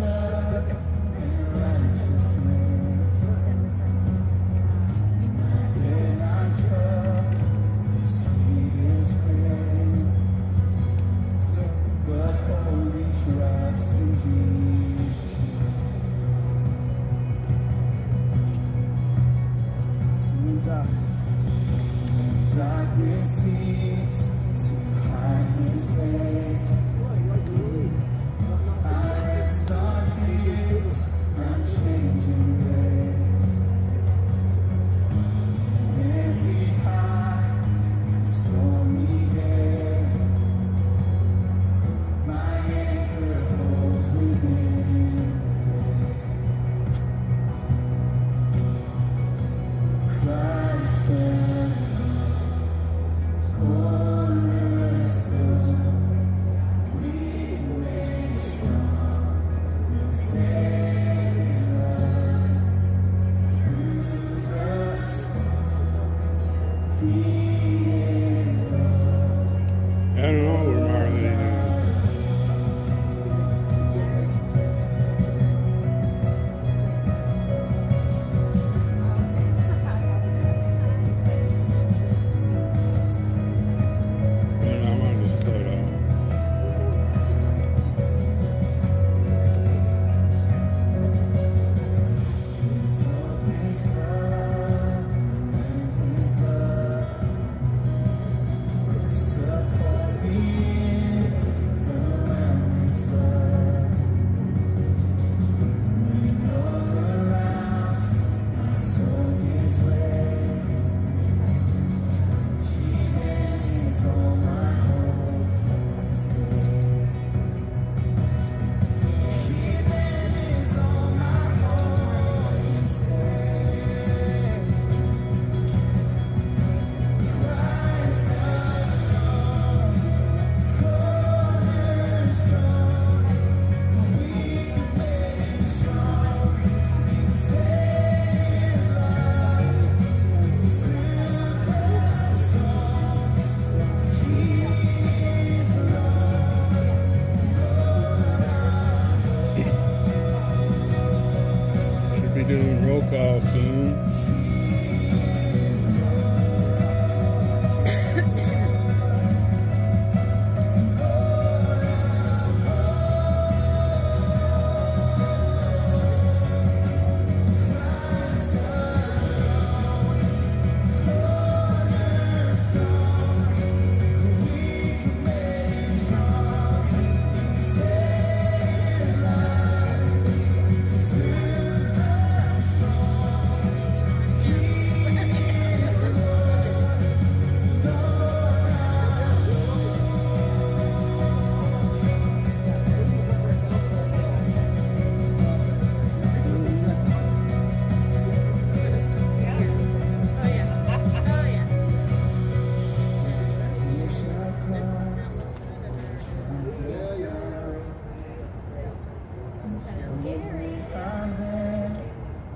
sell soon.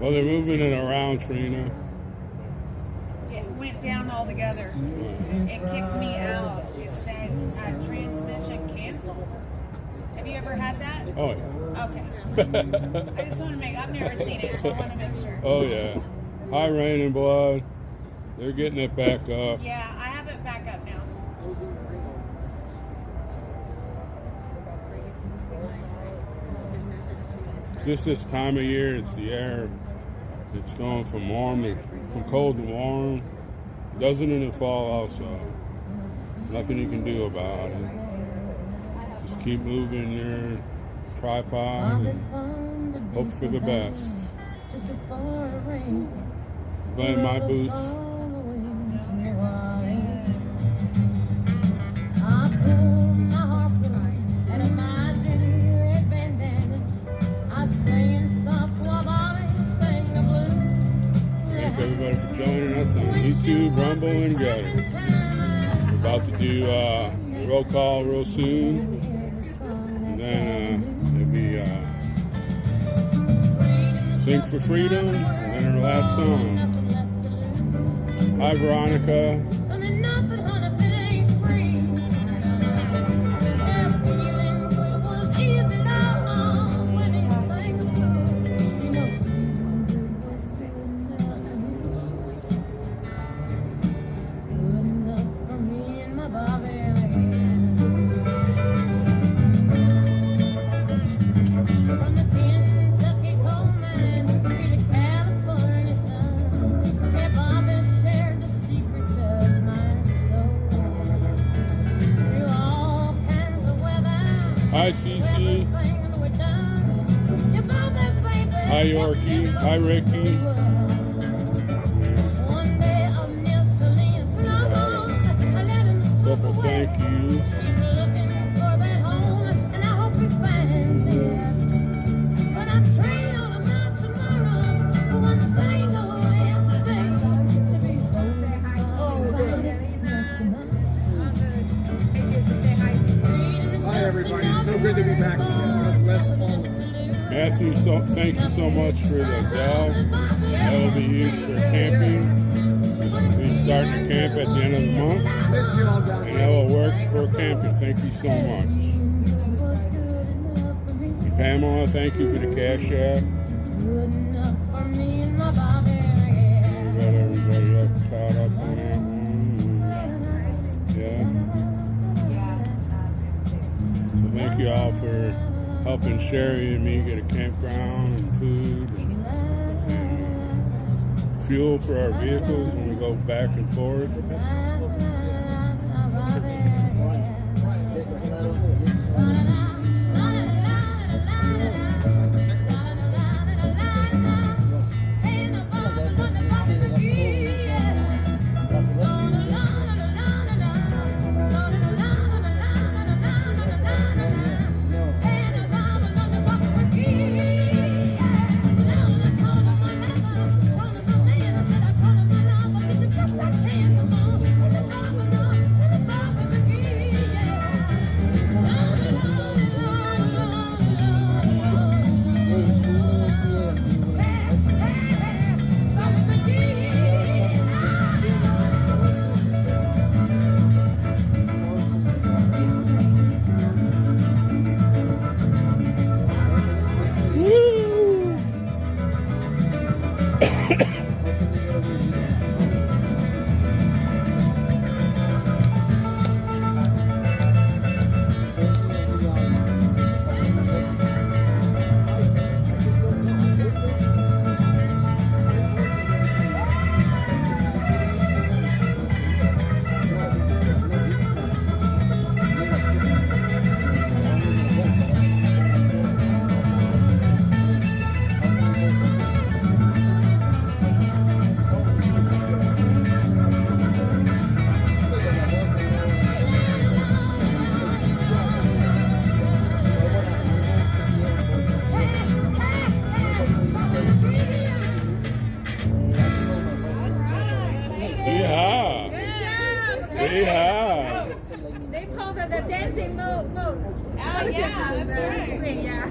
Well, they're moving it around, Trina. It went down altogether. It kicked me out. It said transmission canceled. Have you ever had that? Oh, yeah. Okay. I just want to make, I've never seen it, so I want to make sure. Oh, yeah. High rain and blood. They're getting it back up. Yeah, I have it back up now. It's just this time of year, it's the air. It's going from cold to warm. Doesn't in the fall also. Nothing you can do about it. Just keep moving your tripod and hope for the best. Blame my boots. Everybody for joining us on YouTube, Rumble, and Gutter. We're about to do roll call real soon. And then it'll be Sing for Freedom, and then our last song. Hi, Veronica. Hi, Cece. Hi, Yorkie. Hi, Ricky. Couple thank yous. Good to be back. Matthew, thank you so much for the Zell. That will be used for camping. We're starting to camp at the end of the month. And that will work for camping. Thank you so much. And Pamela, thank you for the Cashapp. Got everybody up, caught up on that one. Yeah. Thank you all for helping Sherry and me get a campground and food and fuel for our vehicles when we go back and forth. say Mo. Ah, yeah, that's right. Yeah.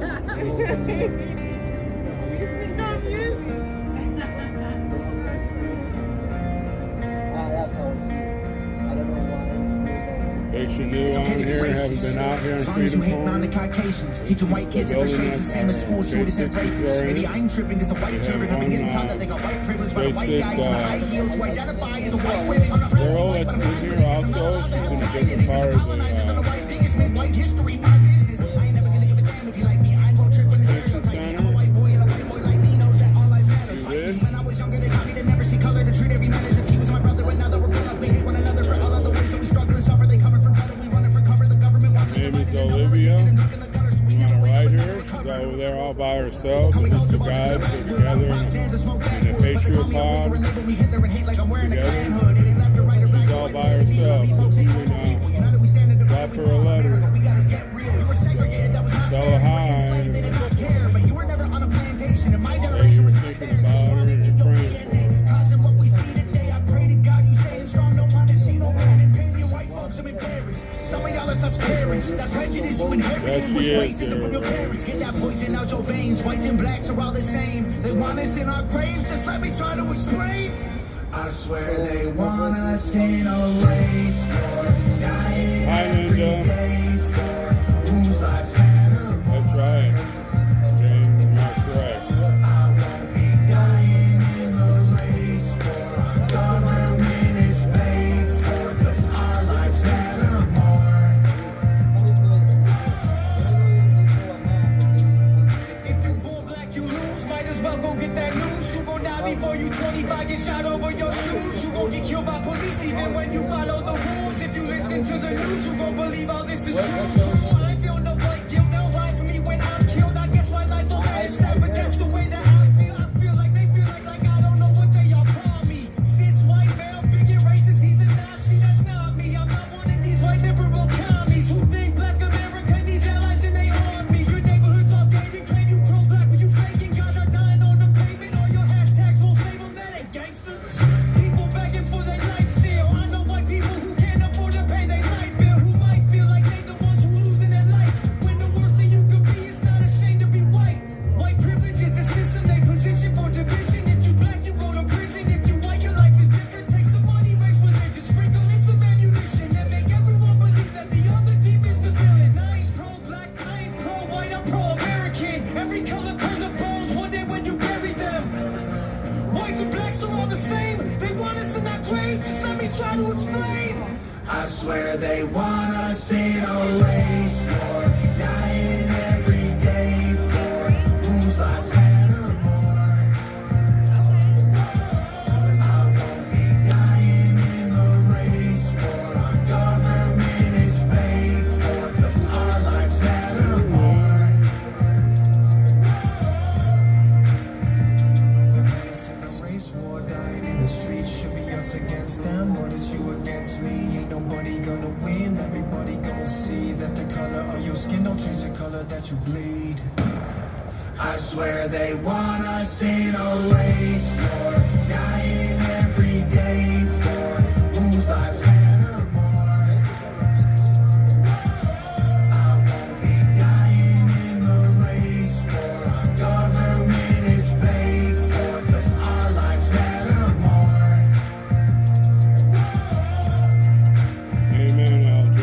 Makes you new on here, haven't been out here in Freedom Caucasians, teaching white kids at their shades, the same as school shooters and rapists. Maybe I'm tripping because the white children have been getting taught that they got white privilege by the white guys in the high heels who identify as the white women. Girl that's in here also, she's in a different part of the white history, my business. I ain't never gonna give a damn if you like me. I go tripping the convention center. I'm a white boy and a white boy like me knows that all life matters. When I was younger, they taught me to never see color, to treat every man as if he was my brother. But now that we're grown up, we hate one another for all of the ways that we struggle and suffer. They coming for better, we running for cover. The government wants Her name is Olivia. You want to ride her? She's over there all by herself. The list of guys are together in a Patriot pod. Together. She's all by herself. So you can drop her a letter. Tell her hi. Hey, you were thinking about her and you're praying for her. Yes, she is there, right? Get that poison out your veins. Whites and blacks are all the same. They want us in our graves. Just let me try to explain. I swear they want us in a race for dying every day for whose lives matter more. That's right. James, you're correct. I won't be dying in the race for our government is paid for, 'cause our lives matter more. If you're born black, you lose. Might as well go get that news. You gon' die before you 25, get shot over your shoes. You gon' get killed by police even when you follow the rules. If you listen to the news, you gon' believe all this is true. I feel no white guilt, they'll lie for me when I'm killed. I guess white life don't matter, sad, but that's the way that I feel. I feel like they feel like I don't know what they all call me. Cis white male, bigot racist, he's a Nazi, that's not me. I'm not one of these white liberal commies who think black America needs allies and they harm me. Your neighborhood's all gated, claim you pro-black, but you faking. Guys are dying on the pavement, all your hashtags won't save them, that ain't gangster. People begging for their life still. I know white people who can't afford to pay their light bill, who might feel like they the ones who losing their life, when the worst thing you could be is not ashamed to be white. White privilege is a system they position for division. If you black, you go to prison. If you white, your life is different. Take some money, race religion, sprinkle in some ammunition, and make everyone believe that the other team is the villain. I ain't pro-black, I ain't pro-white, I'm pro-American. Every color curves of bones one day when you bury them. Whites and blacks are all the same. They want us in our graves. Just let me try to explain. I swear they want us in a race for dying every day for whose lives matter more. I won't be dying in the race for our government is paid for, 'cause our lives matter more. Race war, dying in the streets, should be us against them, but it's you against me. Ain't nobody gonna win, everybody gonna see that the color of your skin don't change the color that you bleed. I swear they want us in a race for dying every day for whose lives matter more. I won't be dying in the race for our government is paid for, 'cause our lives matter more. Amen, LJ.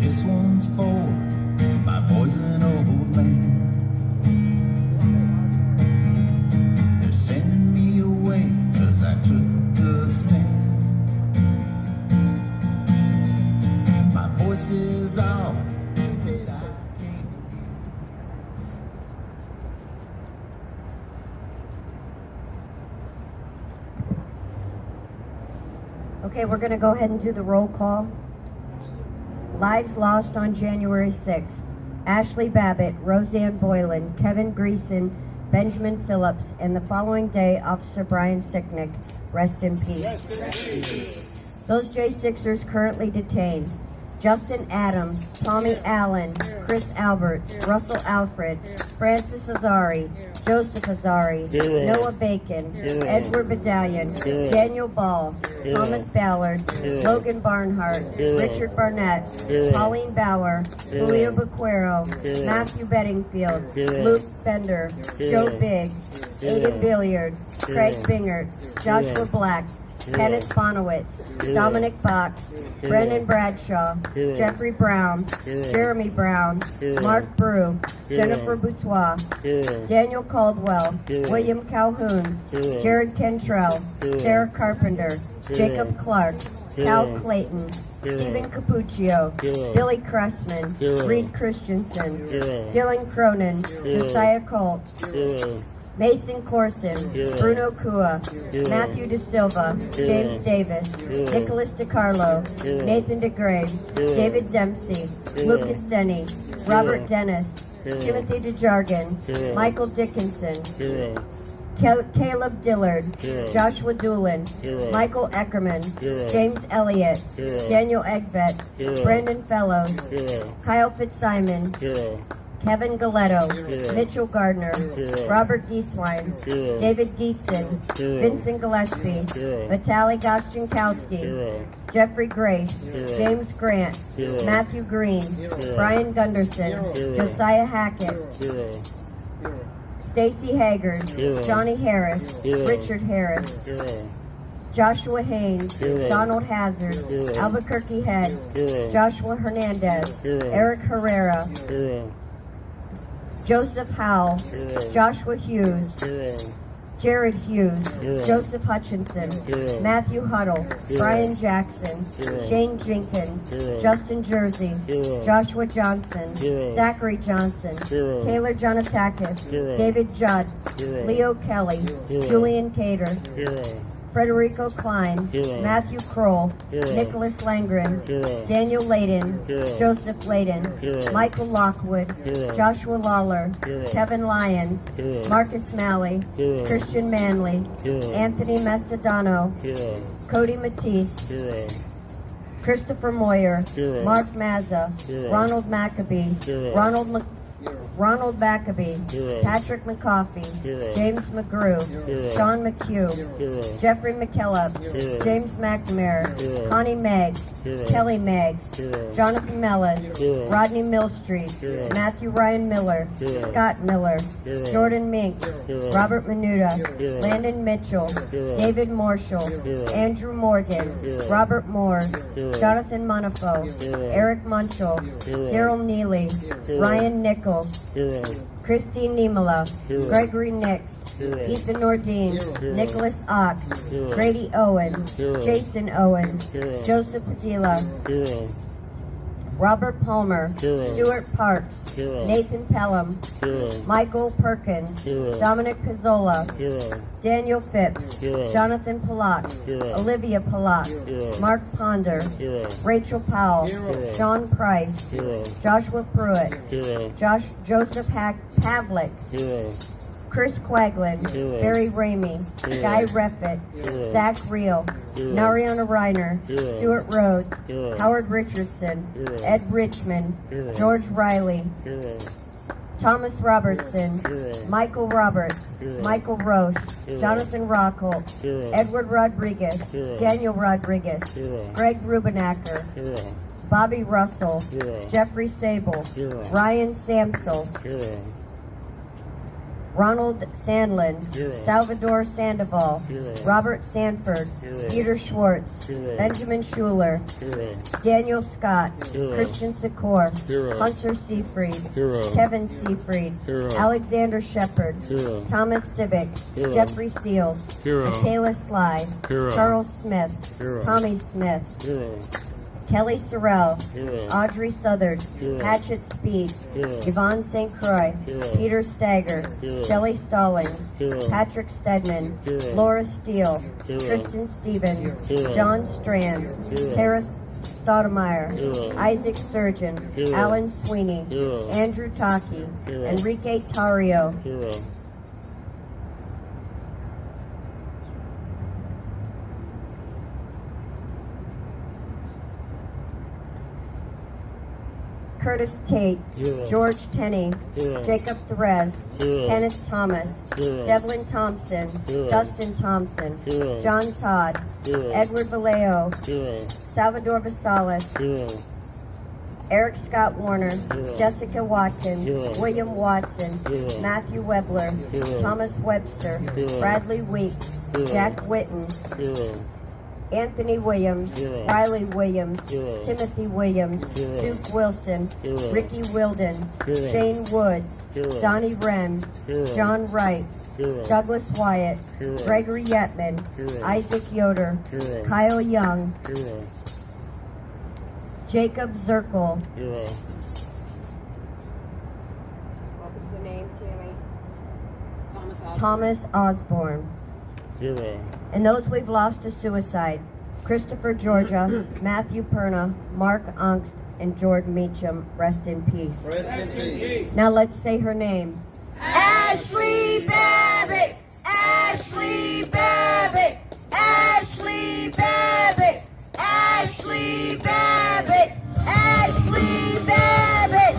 This one's for my boys and old men. They're sending me away 'cause I took the stand. My voice is all that I can. Okay, we're going to go ahead and do the roll call. Lives lost on January 6th. Ashley Babbitt, Roseanne Boylan, Kevin Greason, Benjamin Phillips, and the following day, Officer Brian Sicknick. Rest in peace. Those J6ers currently detained: Justin Adams, Tommy Allen, Chris Alberts, Russell Alfred, Francis Azari, Joseph Azari, Noah Bacon, Edward Badallion, Daniel Ball, Thomas Ballard, Logan Barnhart, Richard Barnett, Pauline Bauer, Julio Bequero, Matthew Bedingfield, Luke Bender, Joe Biggs, Aiden Billiard, Craig Bingert, Joshua Black, Kenneth Bonowitz, Dominic Box, Brendan Bradshaw, Jeffrey Brown, Jeremy Brown, Mark Brew, Jennifer Boutois, Daniel Caldwell, William Calhoun, Jared Kentrell, Sarah Carpenter, Jacob Clark, Cal Clayton, Stephen Capuccio, Billy Cressman, Reed Christensen, Dylan Cronin, Josiah Colt, Mason Corson, Bruno Cua, Matthew De Silva, James Davis, Nicholas DiCarlo, Nathan DeGray, David Dempsey, Lucas Denny, Robert Dennis, Timothy DeJargan, Michael Dickinson, Caleb Dillard, Joshua Doolin, Michael Eckerman, James Elliott, Daniel Egbett, Brandon Fellows, Kyle Fitzsimon, Kevin Galetto, Mitchell Gardner, Robert Gieswein, David Geetson, Vincent Gillespie, Vitaly Goszczynkowski, Jeffrey Grace, James Grant, Matthew Green, Brian Gunderson, Josiah Hackett, Stacy Haggard, Johnny Harris, Richard Harris, Joshua Haynes, Donald Hazard, Albuquerque Head, Joshua Hernandez, Eric Herrera, Joseph Howell, Joshua Hughes, Jared Hughes, Joseph Hutchinson, Matthew Huddle, Brian Jackson, Shane Jenkins, Justin Jersey, Joshua Johnson, Zachary Johnson, Taylor Jonatakis, David Judd, Leo Kelly, Julian Cater, Frederico Klein, Matthew Kroll, Nicholas Langren, Daniel Layden, Joseph Layden, Michael Lockwood, Joshua Lawler, Kevin Lyons, Marcus Malley, Christian Manley, Anthony Mastodano, Cody Matisse, Christopher Moyer, Mark Mazza, Ronald Maccabee, Ronald Maccabee, Patrick McCoffey, James McGrew, Sean McHugh, Jeffrey McKillop, James McNamara, Connie Meggs, Kelly Meggs, Jonathan Mellon, Rodney Millstreet, Matthew Ryan Miller, Scott Miller, Jordan Mink, Robert Menuda, Landon Mitchell, David Marshall, Andrew Morgan, Robert Moore, Jonathan Monifo, Eric Munchell, Daryl Neely, Ryan Nichols, Christine Niemela, Gregory Nix, Ethan Nordine, Nicholas Ock, Grady Owens, Jason Owens, Joseph Padilla, Robert Palmer, Stuart Parks, Nathan Pelham, Michael Perkins, Dominic Pizzola, Daniel Phipps, Jonathan Pollock, Olivia Pollock, Mark Ponder, Rachel Powell, John Price, Joshua Pruitt, Joseph Pavlik, Chris Quaglin, Barry Ramey, Guy Reffitt, Zach Reel, Nariana Reiner, Stuart Rhodes, Howard Richardson, Ed Richmond, George Riley, Thomas Robertson, Michael Roberts, Michael Roche, Jonathan Rockholt, Edward Rodriguez, Daniel Rodriguez, Greg Rubenacker, Bobby Russell, Jeffrey Sable, Ryan Samsel, Ronald Sandlin, Salvador Sandoval, Robert Sanford, Peter Schwartz, Benjamin Schuler, Daniel Scott, Christian Secor, Hunter Seafried, Kevin Seafried, Alexander Shepard, Thomas Civic, Jeffrey Seals, Michaela Sly, Charles Smith, Tommy Smith, Kelly Sorrell, Audrey Southard, Hatchet Speed, Yvonne St. Croix, Peter Stagger, Shelley Stallings, Patrick Stedman, Laura Steele, Kristen Stevens, John Strand, Tara Stoudemire, Hero. Isaac Sturgeon, Hero. Alan Sweeney, Hero. Andrew Taki, Hero. Enrique Tario, Hero. Curtis Tate, Hero. George Tenney, Hero. Jacob Therese, Hero. Kenneth Thomas, Hero. Devlin Thompson, Hero. Dustin Thompson, Hero. John Todd, Hero. Edward Vallejo, Hero. Salvador Vasalis, Hero. Eric Scott Warner, Hero. Jessica Watkins, Hero. William Watson, Hero. Matthew Webler, Hero. Thomas Webster, Hero. Bradley Weeks, Hero. Jack Whitten, Hero. Anthony Williams, Hero. Riley Williams, Hero. Timothy Williams, Hero. Duke Wilson, Hero. Ricky Wilden, Hero. Shane Woods, Hero. Donnie Wren, Hero. John Wright, Hero. Douglas Wyatt, Hero. Gregory Yetman, Hero. Isaac Yoder, Hero. Kyle Young, Hero. Jacob Zirkle. Hero. What was the name, Tammy? Thomas Thomas Osborne. Hero. And those we've lost to suicide: Christopher Georgia, Matthew Perna, Mark Angst, and Jordan Meacham. Rest in peace. Now let's say her name. Ashley Babbitt! Ashley Babbitt! Ashley Babbitt! Ashley Babbitt! Ashley Babbitt!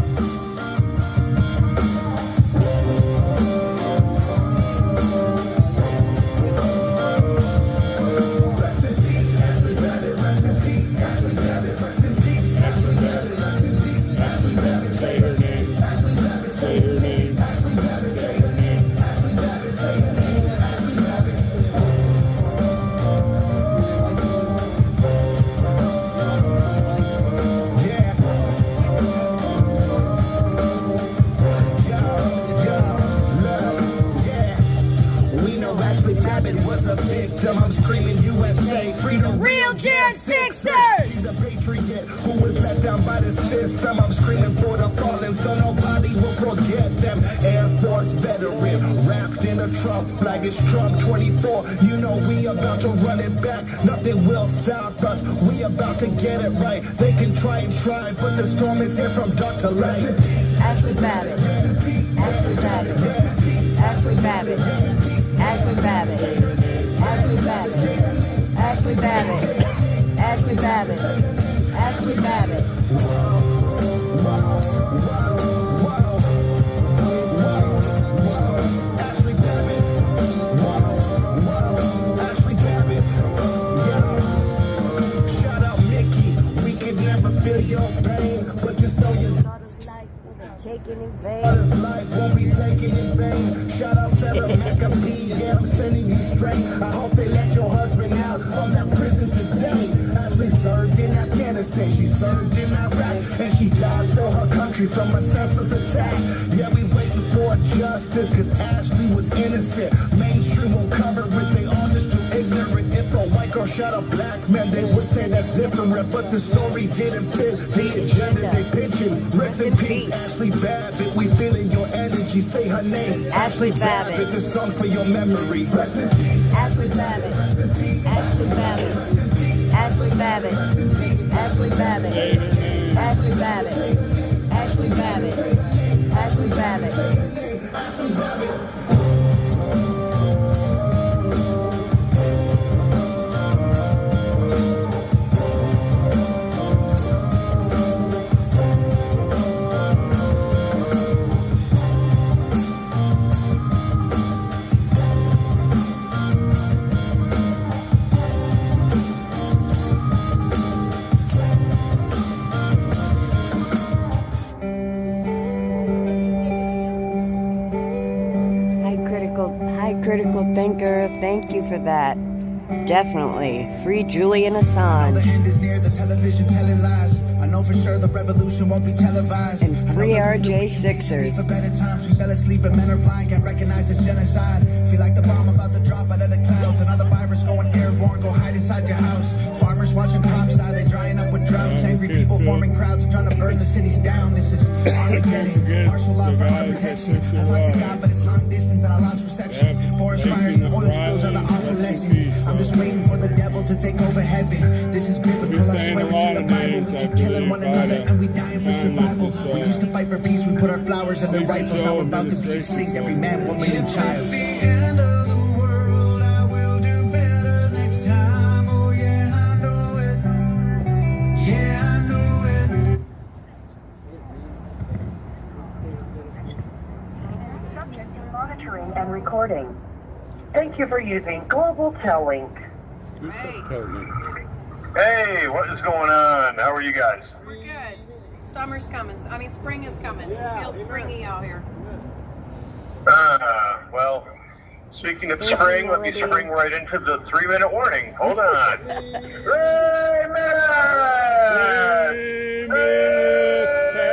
Say her name. Say her name. Was a victim. I'm screaming USA, freedom. Real Gen Sixers! She's a patriot who was let down by the system. I'm screaming for the fallen so nobody will forget them. Air Force veteran, wrapped in a Trump flag. It's Trump 24. You know we about to run it back. Nothing will stop us. We about to get it right. They can try, but the storm is here from dark to light. Ashley Babbitt. Ashley Babbitt. Ashley Babbitt. Ashley Babbitt. Ashley Babbitt. Ashley Babbitt. Ashley Babbitt. Ashley Babbitt. Ashley Babbitt. Shout out Mickey. We could never feel your pain, but just know your Daughter's life will be taken in vain. daughter's life won't be taken in vain. Shout out Sarah McAfee, yeah, I'm sending you straight. I hope they let your husband out of that prison today. Ashley served in Afghanistan, she served in Iraq, and she died for her country from a senseless attack. Yeah, we waiting for justice, cause Ashley was innocent. Mainstream won't cover it, they all just too ignorant. If a white girl shot a black man, they would say that's different, but the story didn't fit the agenda they pitching. Rest in peace, Ashley Babbitt, we feeling your energy, say her name. Ashley Babbitt. This song's for your memory. Rest in peace. Ashley Babbitt. Ashley Babbitt. Ashley Babbitt. Ashley Babbitt. Say her name. Ashley Babbitt. Ashley Babbitt. Ashley Babbitt. Ashley Babbitt. Critical thinker, thank you for that. Definitely. Free Julian The Assange. end is near, the television telling lies. I know for sure the revolution won't be televised. And free RJ Sixers. For better times, we fell asleep and men are blind, can't recognize this genocide. Feel like the bomb about to drop out of the clouds. Another virus going airborne, go hide inside your house. Farmers watching crops die, they drying up with droughts. Angry people forming crowds, trying to burn the cities down. This is Armageddon, martial law for our protection. I like the God, but it's long distance and I lost reception. Forest fires, oil spills are the awful lessons. I'm just waiting for the devil world to take over heaven. This is biblical, I swear it's in the Bible. We keep killing one another and we dying for survival. We used to fight for peace, we put our flowers in the rifles. Now we're about to be extinct, every man, woman, and child. Monitoring and recording. Thank you for using Global Tellink. Hey, what is going on? How are you guys? We're good. Summer's coming. I mean, spring is coming. It feels springy out here. Well, speaking of spring, let me spring right into the 3-minute warning. Hold on. 3 minutes! 3 minutes!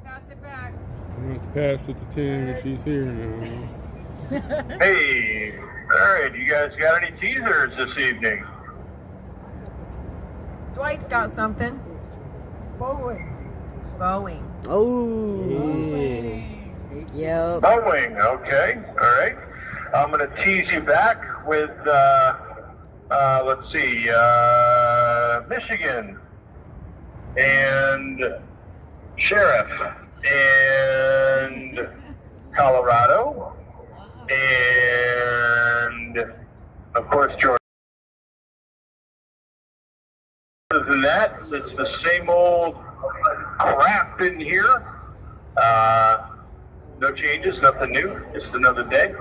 Pass it back. I'm going to have to pass it to Tim if she's here now. Hey, alright, you guys got any teasers this evening? Dwight's got something. Boeing. Oh. Yep. Boeing, okay, alright. I'm going to tease you back with, let's see, Michigan and Sheriff and Colorado and, of course, Georgia. Other than that, it's the same old crap in here. No changes, nothing new. Just another day.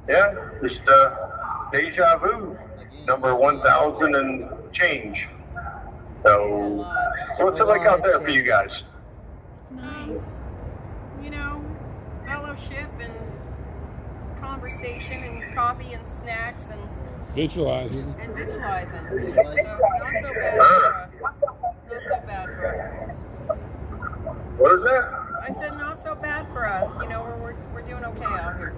Yeah, just deja vu, number 1,000 and change. So, what's it like out there for you guys? It's nice. You know, fellowship and conversation and coffee and snacks and Visualizing. visualizing. So, not so bad for us. Not so bad for us. What is that? I said not so bad for us. You know, we're doing okay out here.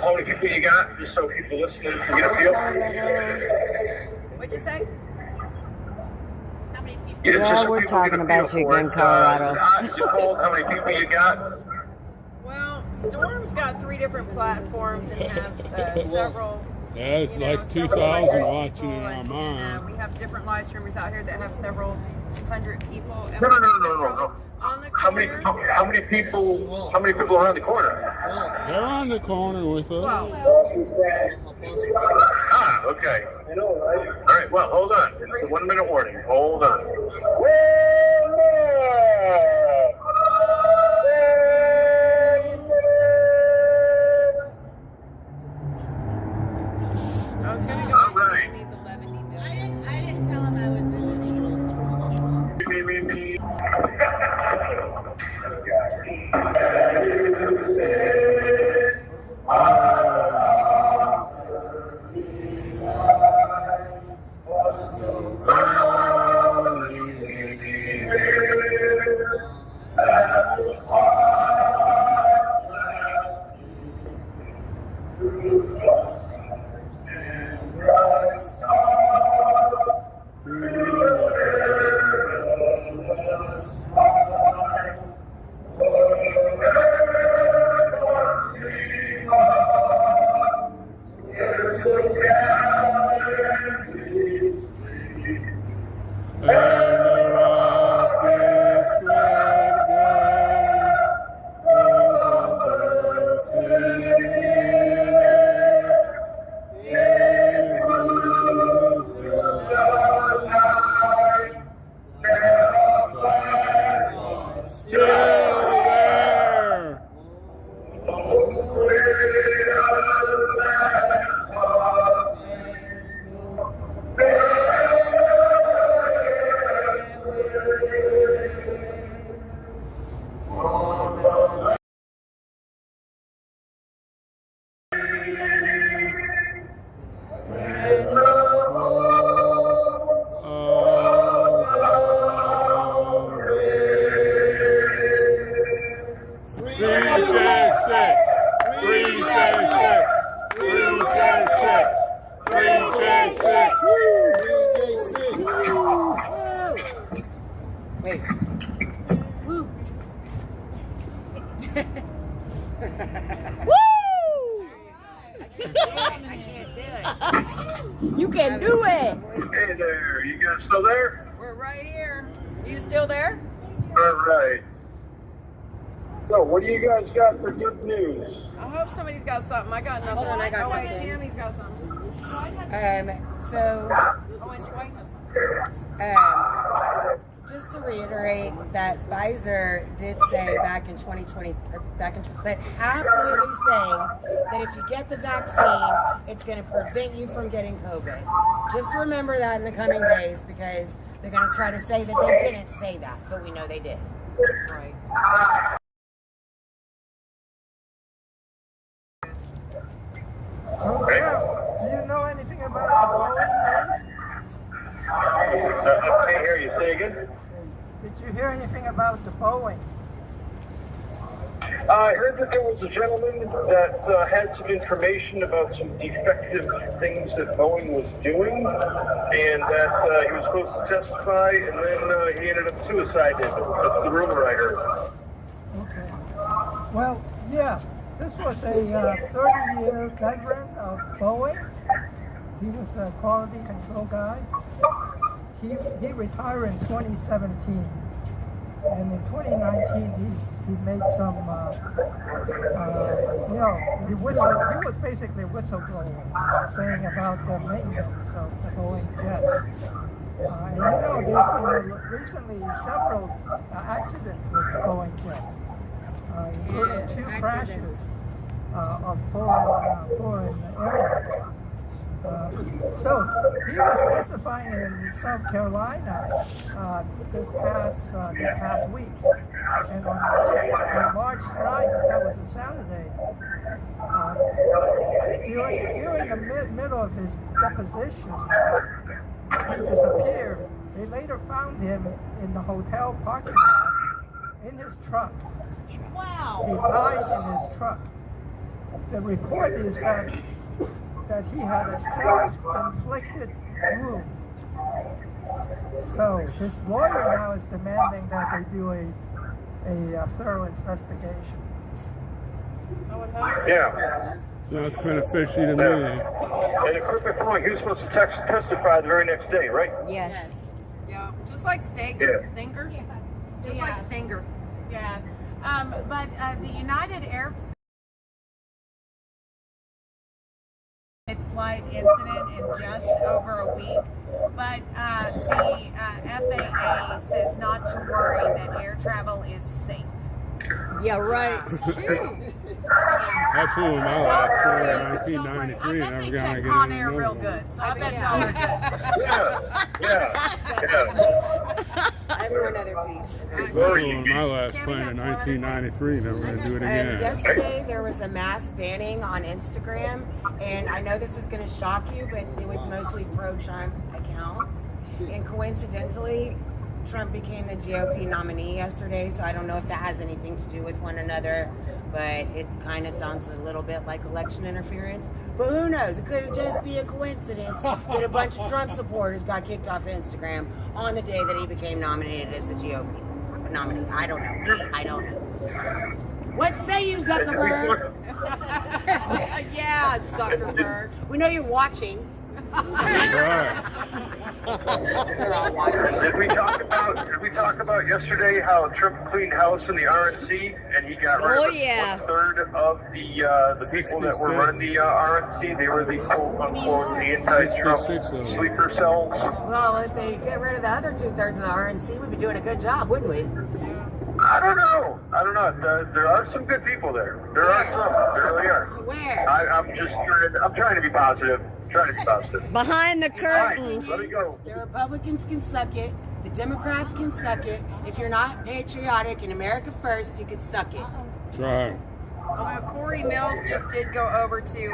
How many people you got? Just so people listening can get a feel. What'd you say? How many people? Yeah, we're talking about you again, Colorado. How many people you got? Well, Storm's got 3 different platforms and has several. Yeah, it's like several 2,000 hundred watching people, it on and, mine. we have different live streamers out here that have several hundred people. And No. On the How many people around the corner? They're on the corner with us. Okay. All right, well, hold on. It's a 1-minute warning. Hold on. I was going to go All right. to these 11 emails. I didn't tell him I was visiting. Wait. Woo. can do it. Hey there, you guys still there? We're right here. You still there? All right. So, what do you guys got for good news? I hope somebody's got something. I got nothing. Hold on, I got wait, something. Tammy's got something. So, Oh, and Dwight has something. just to reiterate that Pfizer did say back in 2020, but absolutely saying that if you get the vaccine, it's going to prevent you from getting COVID. Just remember that in the coming days, because they're going to try to say that they didn't say that, but we know they did. That's right. Do you know anything about the Boeing news? I can't hear you. Say again? Did you hear anything about the Boeing? I heard that there was a gentleman that had some information about some defective things that Boeing was doing, and that he was supposed to testify, and then he ended up suicided. That's the rumor I heard. Okay. Well, yeah, this was a 30-year veteran of Boeing. He was a quality control guy. He retired in 2017. And in 2019, he made some, he was basically whistleblowing, saying about the maintenance of the Boeing jets. And there's been recently several accidents with Boeing jets, including two crashes of foreign airlines. So he was testifying in South Carolina this past week, and on March 9th, that was a Saturday, during the middle of his deposition, he disappeared. They later found him in the hotel parking lot in his truck. Wow! He died in his truck. The report is that he had a self-inflicted wound. So his lawyer now is demanding that they do a thorough investigation. Yeah. Sounds kind of fishy to me. And correct me if I'm wrong, he was supposed to testify the very next day, right? Yes. Yeah, just like Stinger. Yeah. Stinger? Just like Stinger. Yeah. But the United Air flight incident in just over a week, but the FAA says not to worry, that air travel is safe. Yeah, right. I flew in my last plane in 1993 and never got to get Con in Air real good, so I bet y'all are good. I have another piece. I flew in my last plane in 1993, never going to do it again. Yesterday there was a mass banning on Instagram, and I know this is going to shock you, but it was mostly pro-Trump accounts. And coincidentally, Trump became the GOP nominee yesterday, so I don't know if that has anything to do with one another, but it kind of sounds a little bit like election interference. But who knows? It could just be a coincidence that a bunch of Trump supporters got kicked off Instagram on the day that he became nominated as the GOP nominee. I don't know. What say you, Zuckerberg? Yeah, Zuckerberg. We know you're watching. Right. They're all watching. Did we talk about yesterday how Trump cleaned house in the RNC and he got rid of 1/3 of the people that were running the RNC? They were the quote unquote the anti-Trump sleeper cells. Well, if they get rid of the other 2/3 of the RNC, we'd be doing a good job, wouldn't we? I don't know. There are some good people there. There are some. There really are. Where? I'm trying to be positive. Behind the curtain. Right, let me go. The Republicans can suck it. The Democrats can suck it. If you're not patriotic and America first, you can suck it. That's right. Although Corey Mills just did go over to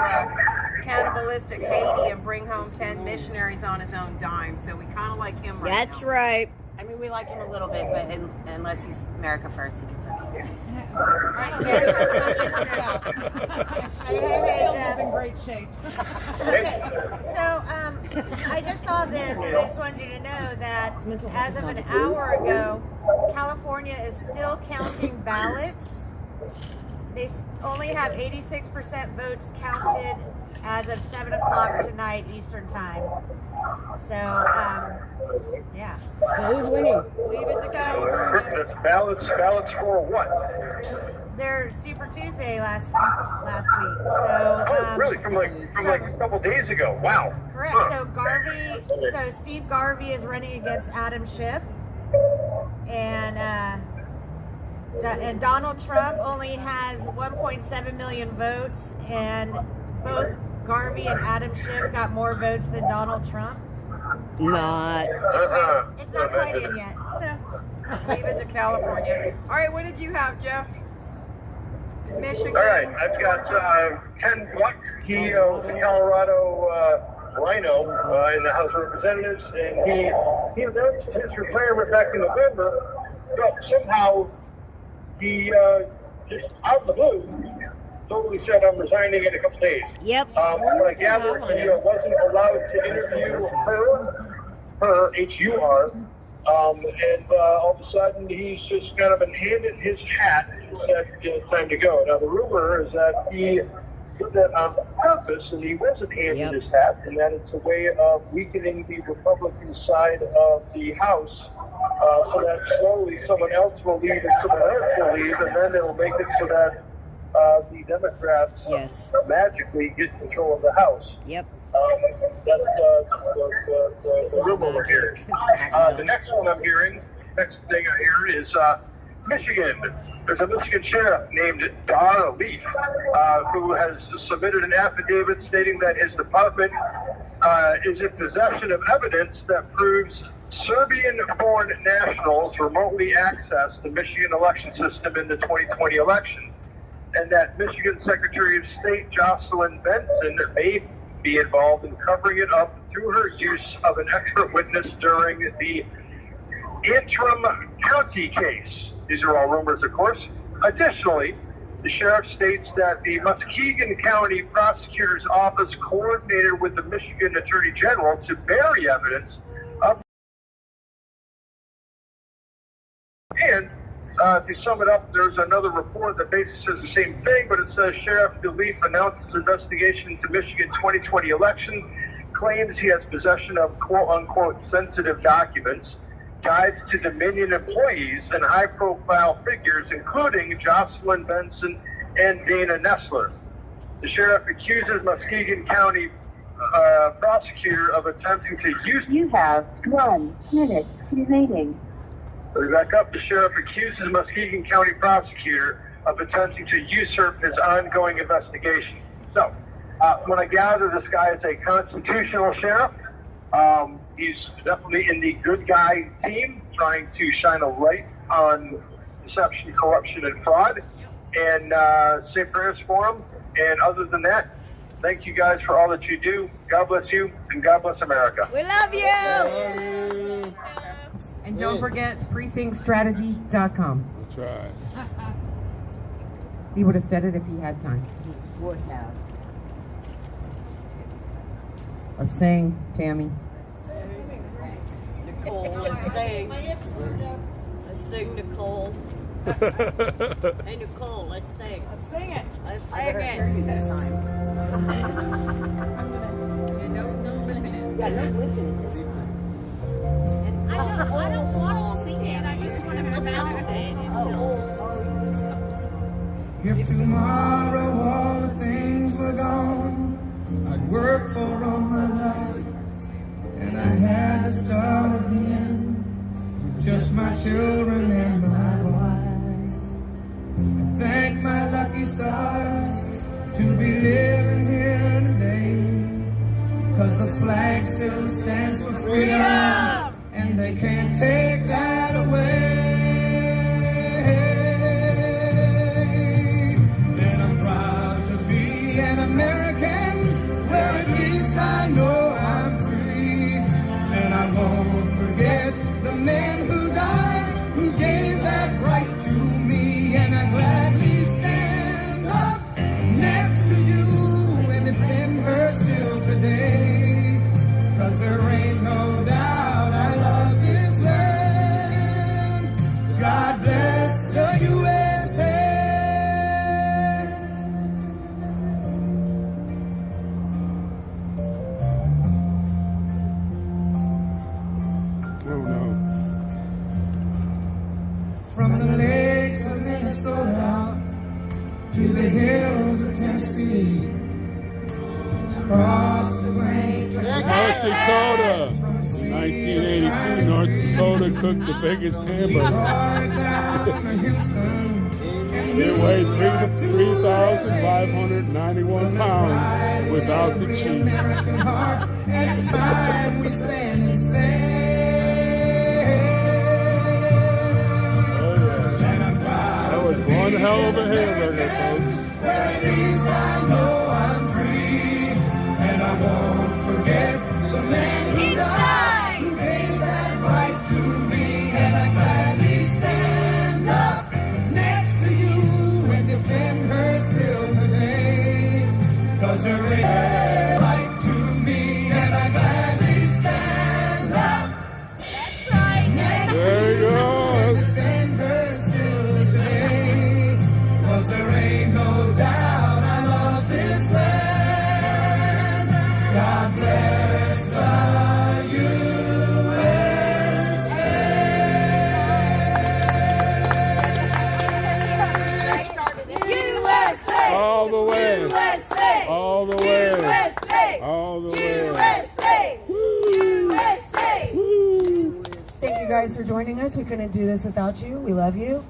cannibalistic Haiti and bring home 10 missionaries on his own dime, so we kind of like him right That's now. right. I mean, we like him a little bit, but unless he's America first, he can suck it. Bill's in great shape. Okay, so I just saw this, and I just wanted you to know that as of an hour ago, California is still counting ballots. They only have 86% votes counted as of 7 o'clock tonight Eastern time. So, yeah. So who's winning? Leave it to California. Ballots for what? They're Super Tuesday last week. So, really? From like a couple days ago. Wow. Correct. So Steve Garvey is running against Adam Schiff, and Donald Trump only has 1.7 million votes, and both Garvey and Adam Schiff got more votes than Donald Trump. Not. It's not quite in yet. So leave it to California. All right, what did you have, Jeff? Michigan. All right, I've got Ken Buck. He owns the Colorado Rhino in the House of Representatives, and he announced his retirement back in November. But somehow he just out of the blue totally said, "I'm resigning in a couple days." Yep. What I gather, he wasn't allowed to interview her H-U-R. And all of a sudden, he's just kind of been handed his hat and said, it's time to go. Now, the rumor is that he did that on purpose, and he wasn't handed his hat, and that it's a way of weakening the Republican side of the House, so that slowly someone else will leave and someone else will leave, and then it'll make it so that the Democrats magically get control of the House. Yep. That's the rumor we're hearing. The next one I'm hearing, next thing I hear is Michigan. There's a Michigan sheriff named Dar Leaf who has submitted an affidavit stating that his department is in possession of evidence that proves Serbian-born nationals remotely accessed the Michigan election system in the 2020 election, and that Michigan Secretary of State Jocelyn Benson may be involved in covering it up through her use of an expert witness during the Antrim County case. These are all rumors, of course. Additionally, the sheriff states that the Muskegon County Prosecutor's Office coordinated with the Michigan Attorney General to bury evidence of. And to sum it up, there's another report that basically says the same thing, but it says Sheriff DeLeaf announced his investigation into Michigan 2020 election, claims he has possession of quote-unquote sensitive documents, guides to Dominion employees and high-profile figures, including Jocelyn Benson and Dana Nessler. The sheriff accuses Muskegon County prosecutor of attempting to use... You have 1 minute remaining. We back up. The sheriff accuses Muskegon County prosecutor of attempting to usurp his ongoing investigation. So, when I gather, this guy is a constitutional sheriff. He's definitely in the good guy team, trying to shine a light on deception, corruption, and fraud. And say prayers for him. And other than that, thank you guys for all that you do. God bless you, and God bless America. We love you! And don't forget precinctstrategy.com. That's right. He would have said it if he had time. He would have. Let's sing, Tammy. Nicole, let's sing. Let's sing, Nicole. Hey, Nicole, let's sing. Let's sing it. Let's I sing better it. hear you this time. No limit. Yeah, no limit this time. I don't want to sing it. I just want to validate it. If tomorrow all the things were gone, I'd work for all my life, and I had to start again with just my children and my wife. I thank my lucky stars to be living here today, 'cause the flag still stands for freedom. And they can't take that away. And I'm proud to be an American, where at least I know I'm free. And I won't forget the men who died, who gave that right to me. And I gladly stand up next to you and defend her still today. 'Cause there ain't no doubt I love this land. the hills of Tennessee, across the range of North Dakota, 1982, North Dakota cooked the biggest hamburger. It weighed 3,591 pounds without the cheese. And it's time we stand and say, oh yeah, that was one hell of a hamburger, folks. well, at least I know I'm free, and I won't forget the man who died, who gave that right to me, and I gladly stand up next to you and defend her still today, 'cause her right to me, and I gladly stand up. That's right. Next there he goes. Defend her still today, 'cause there ain't no doubt I love this land. God bless the USA. All the way. USA. All the way. USA. All the way. USA. USA. Thank you guys for joining us. We couldn't do this without you. We love you.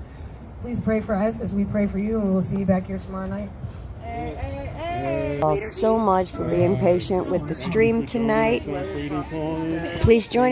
Please pray for us as we pray for you, and we'll see you back here tomorrow night. All so much for being patient with the stream tonight. Please join